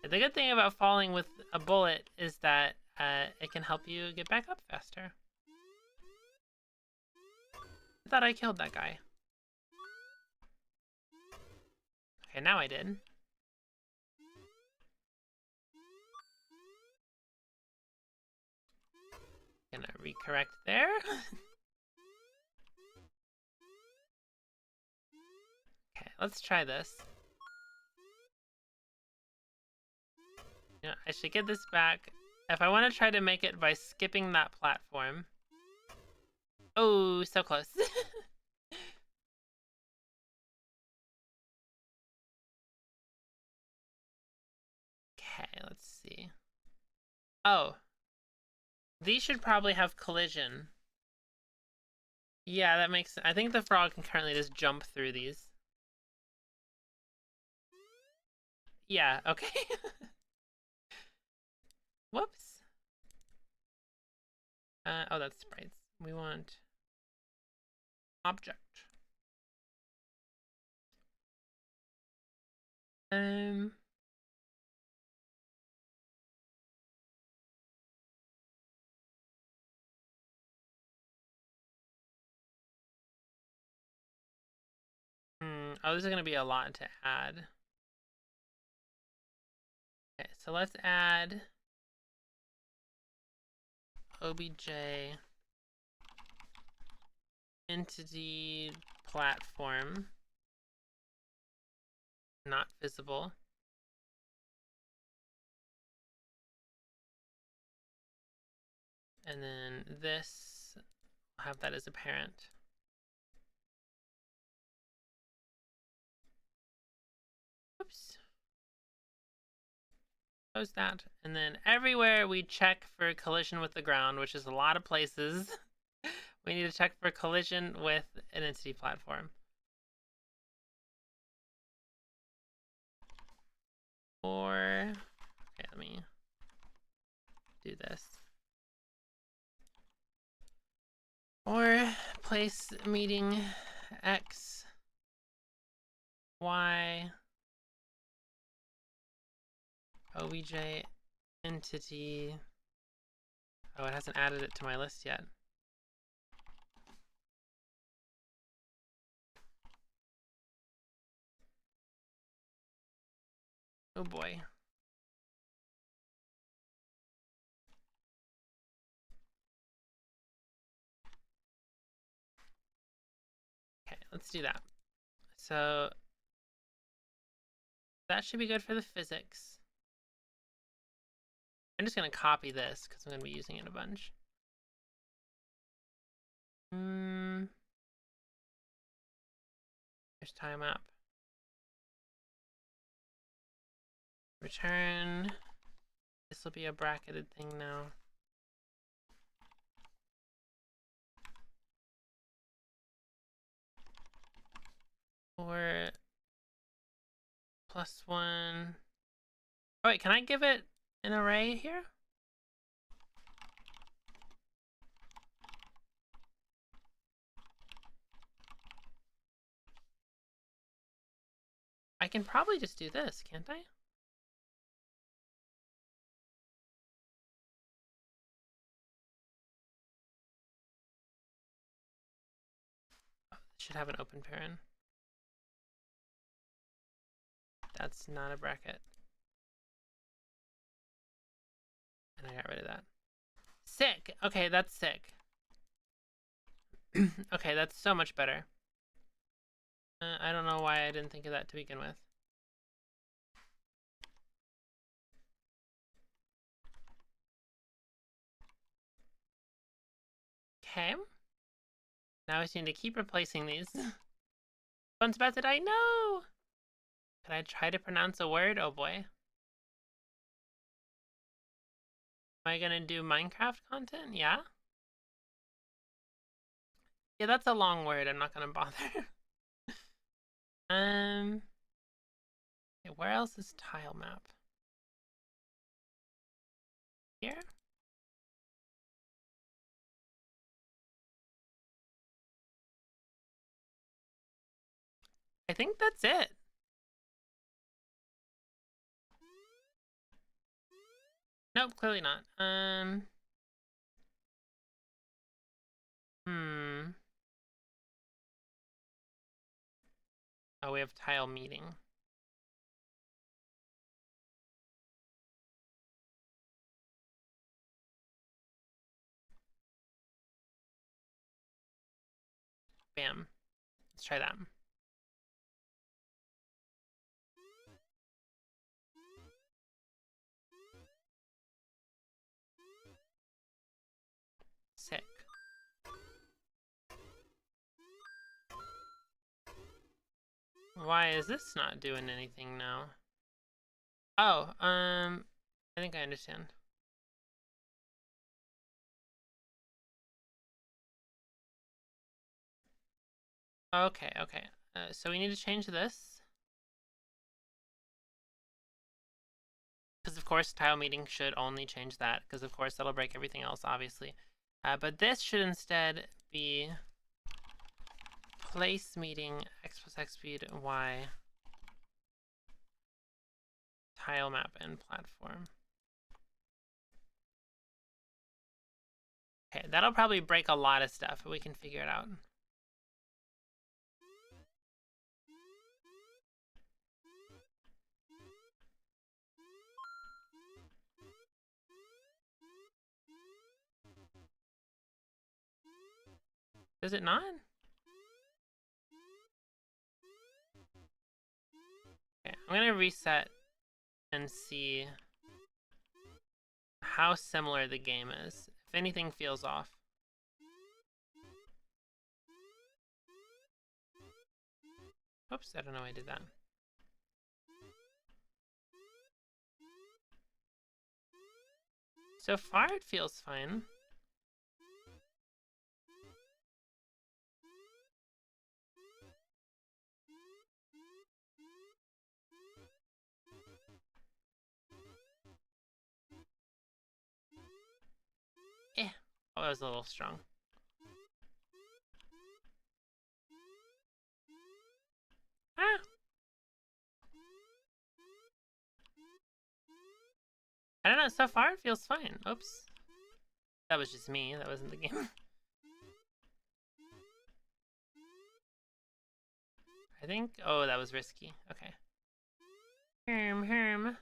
The good thing about falling with a bullet is that it can help you get back up faster. I thought I killed that guy. Okay, now I did. Gonna recorrect there. Okay, let's try this. You know, I should get this back. If I want to try to make it by skipping that platform. Oh, so close. Okay, let's see. Oh. These should probably have collision. Yeah, that makes sense. I think the frog can currently just jump through these. Yeah, okay. Whoops. Oh, that's sprites. We want object. Oh, this is gonna be a lot to add. Okay, so let's add obj entity platform not visible. And then this, I'll have that as a parent. Oops. Close that. And then everywhere we check for collision with the ground, which is a lot of places, we need to check for collision with an entity platform. Or, okay, let me do this. Or place meeting X, Y, obj entity. Oh, it hasn't added it to my list yet. Oh boy. Okay, let's do that. So that should be good for the physics. I'm just gonna copy this because I'm gonna be using it a bunch. There's time up. Return. This will be a bracketed thing now. 4 plus 1. Oh wait, can I give it an array here? I can probably just do this, can't I? Oh, should have an open parent. That's not a bracket. And I got rid of that. Sick! Okay, that's sick. Okay, that's so much better. I don't know why I didn't think of that to begin with. Okay. Now I just need to keep replacing these. One's about to die. No! Can I try to pronounce a word? Oh boy. Am I gonna do Minecraft content? Yeah? Yeah, that's a long word. I'm not gonna bother. Okay, where else is tile map? Here? I think that's it. Nope, clearly not. Oh, we have tile meeting. Bam. Let's try that. Sick. Why is this not doing anything now? Oh, I think I understand. Okay, okay. So we need to change this. Because of course tile meeting should only change that, because of course that'll break everything else, obviously. But this should instead be place meeting x plus x speed y tile map and platform. Okay, that'll probably break a lot of stuff, but we can figure it out. Does it not? Okay, I'm gonna reset and see how similar the game is. If anything feels off. Oops, I don't know why I did that. So far it feels fine. Oh, that was a little strong. Ah! I don't know, so far it feels fine. Oops. That was just me, that wasn't the game. I think, oh, that was risky. Okay. Herm.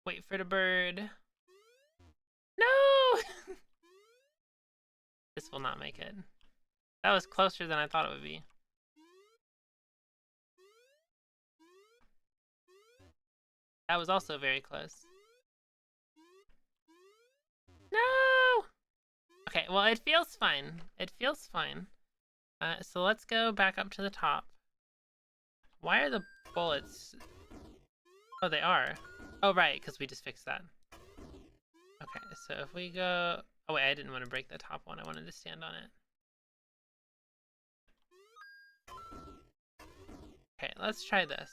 Wait for the bird. No! This will not make it. That was closer than I thought it would be. That was also very close. No! Okay, well, it feels fine. It feels fine. So let's go back up to the top. Why are the bullets... Oh, they are. Oh, right, because we just fixed that. Okay, so if we go Oh wait, I didn't want to break the top one. I wanted to stand on it. Okay, let's try this.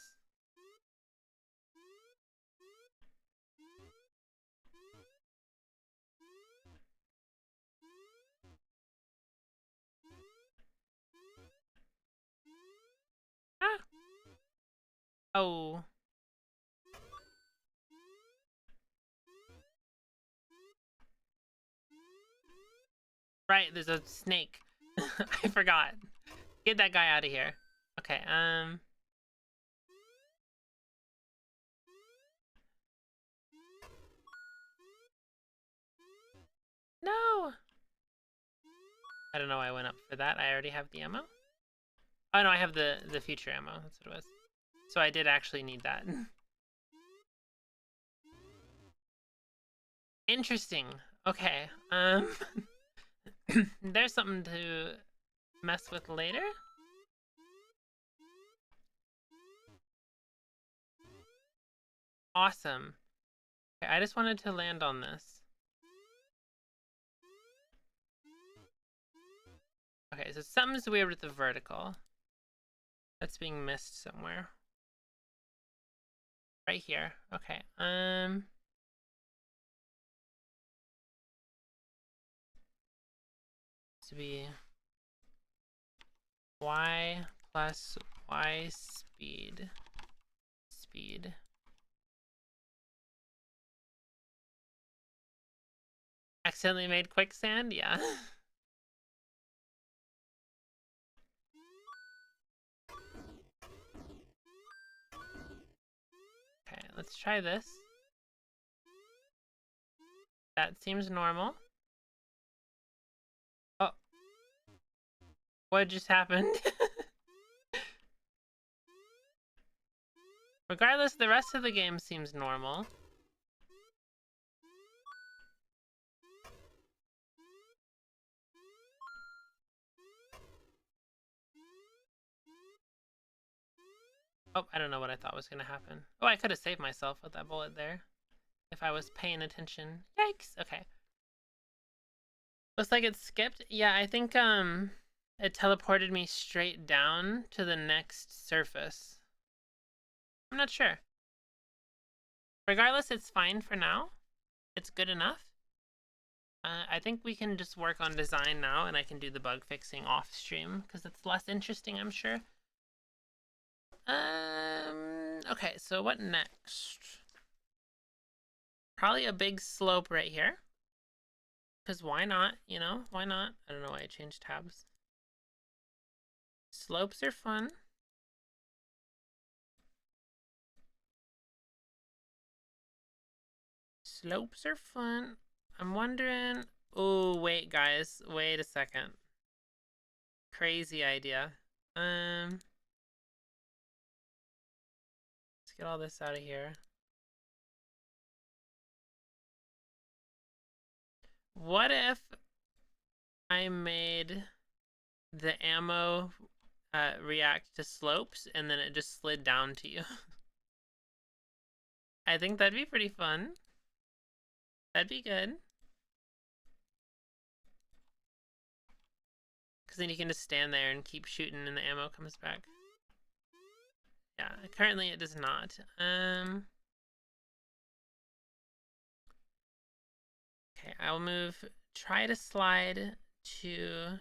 Ah! Oh. Right, there's a snake. I forgot. Get that guy out of here. Okay, No! I don't know why I went up for that. I already have the ammo. Oh no, I have the future ammo. That's what it was. So I did actually need that. Interesting. Okay. There's something to mess with later. Awesome. Okay, I just wanted to land on this. Okay, so something's weird with the vertical. That's being missed somewhere. Right here. Okay. To be y plus y speed. Accidentally made quicksand? Yeah. Okay, let's try this. That seems normal. Oh. What just happened? Regardless, the rest of the game seems normal. Oh, I don't know what I thought was gonna happen. Oh, I could have saved myself with that bullet there. If I was paying attention. Yikes! Okay. Looks like it skipped. Yeah, I think, it teleported me straight down to the next surface. I'm not sure. Regardless, it's fine for now. It's good enough. I think we can just work on design now, and I can do the bug fixing off stream, because it's less interesting, I'm sure. Okay, so what next? Probably a big slope right here. Because why not, you know? Why not? I don't know why I changed tabs. Slopes are fun. Slopes are fun. I'm wondering... Oh, wait, guys. Wait a second. Crazy idea. Let's get all this out of here. What if I made the ammo react to slopes and then it just slid down to you? I think that'd be pretty fun. That'd be good. Because then you can just stand there and keep shooting and the ammo comes back. Yeah, currently it does not. Okay, I'll move, try to slide to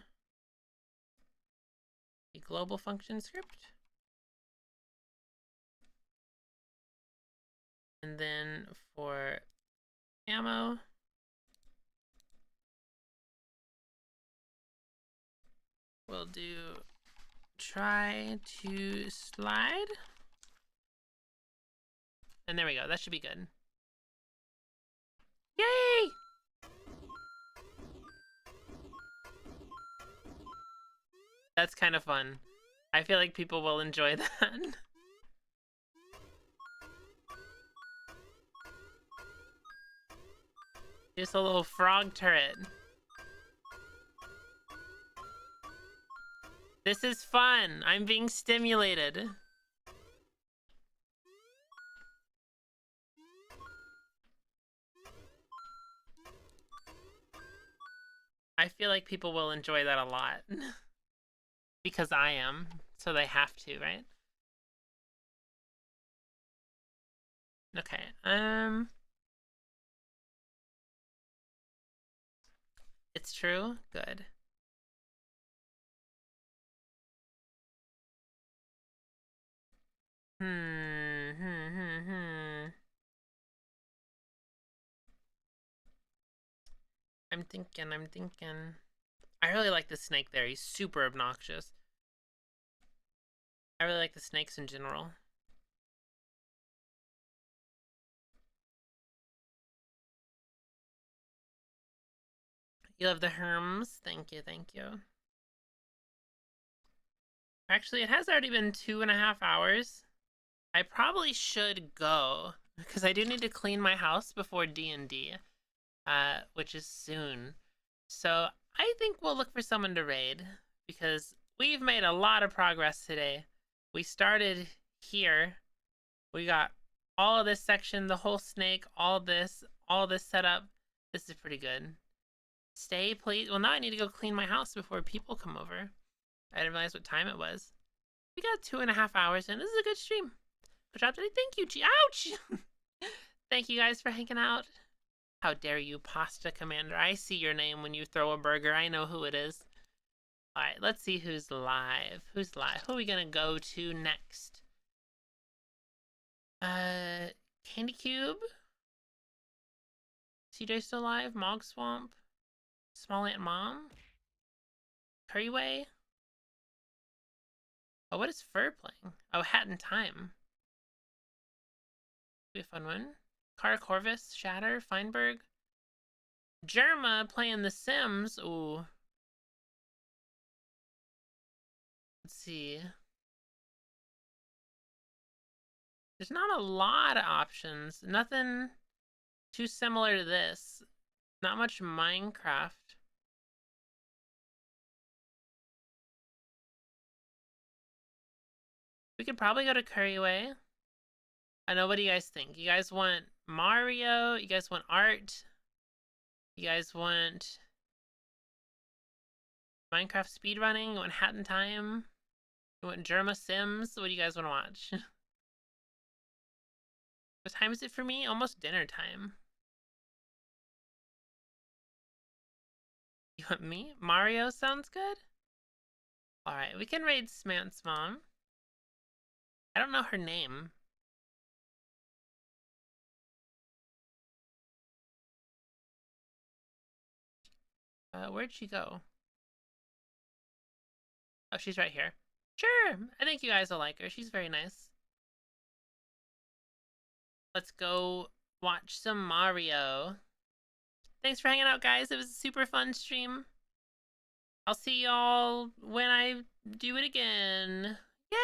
the global function script. And then for ammo, we'll do try to slide. And there we go, that should be good. Yay! That's kind of fun. I feel like people will enjoy that. Just a little frog turret. This is fun. I'm being stimulated. I feel like people will enjoy that a lot because I am, so they have to, right? Okay. It's true. Good. Hmm. I'm thinking. I really like the snake there. He's super obnoxious. I really like the snakes in general. You love the herms. Thank you, thank you. Actually, it has already been 2.5 hours. I probably should go because I do need to clean my house before D&D, which is soon. So I think we'll look for someone to raid because we've made a lot of progress today. We started here. We got all of this section, the whole snake, all this setup. This is pretty good. Stay, please. Well, now I need to go clean my house before people come over. I didn't realize what time it was. We got 2.5 hours in. This is a good stream. Good job today. Thank you, G. Ouch! Thank you guys for hanging out. How dare you, Pasta Commander. I see your name when you throw a burger. I know who it is. Alright, let's see who's live. Who's live? Who are we gonna go to next? Candy Cube? CJ still alive? Mog Swamp? Small Ant Mom? Curryway? Oh, what is Fur playing? Oh, Hat in Time. Be a fun one. Cara Corvus, Shatter, Feinberg. Germa playing The Sims. Ooh. Let's see. There's not a lot of options. Nothing too similar to this. Not much Minecraft. We could probably go to Curryway. I know, what do you guys think? You guys want Mario? You guys want art? You guys want Minecraft speedrunning? You want Hat in Time? You want Germa Sims? What do you guys want to watch? What time is it for me? Almost dinner time. You want me? Mario sounds good? Alright, we can raid Smant's mom. I don't know her name. Where'd she go? Oh, she's right here. Sure, I think you guys will like her. She's very nice. Let's go watch some Mario. Thanks for hanging out, guys. It was a super fun stream. I'll see y'all when I do it again. Yay!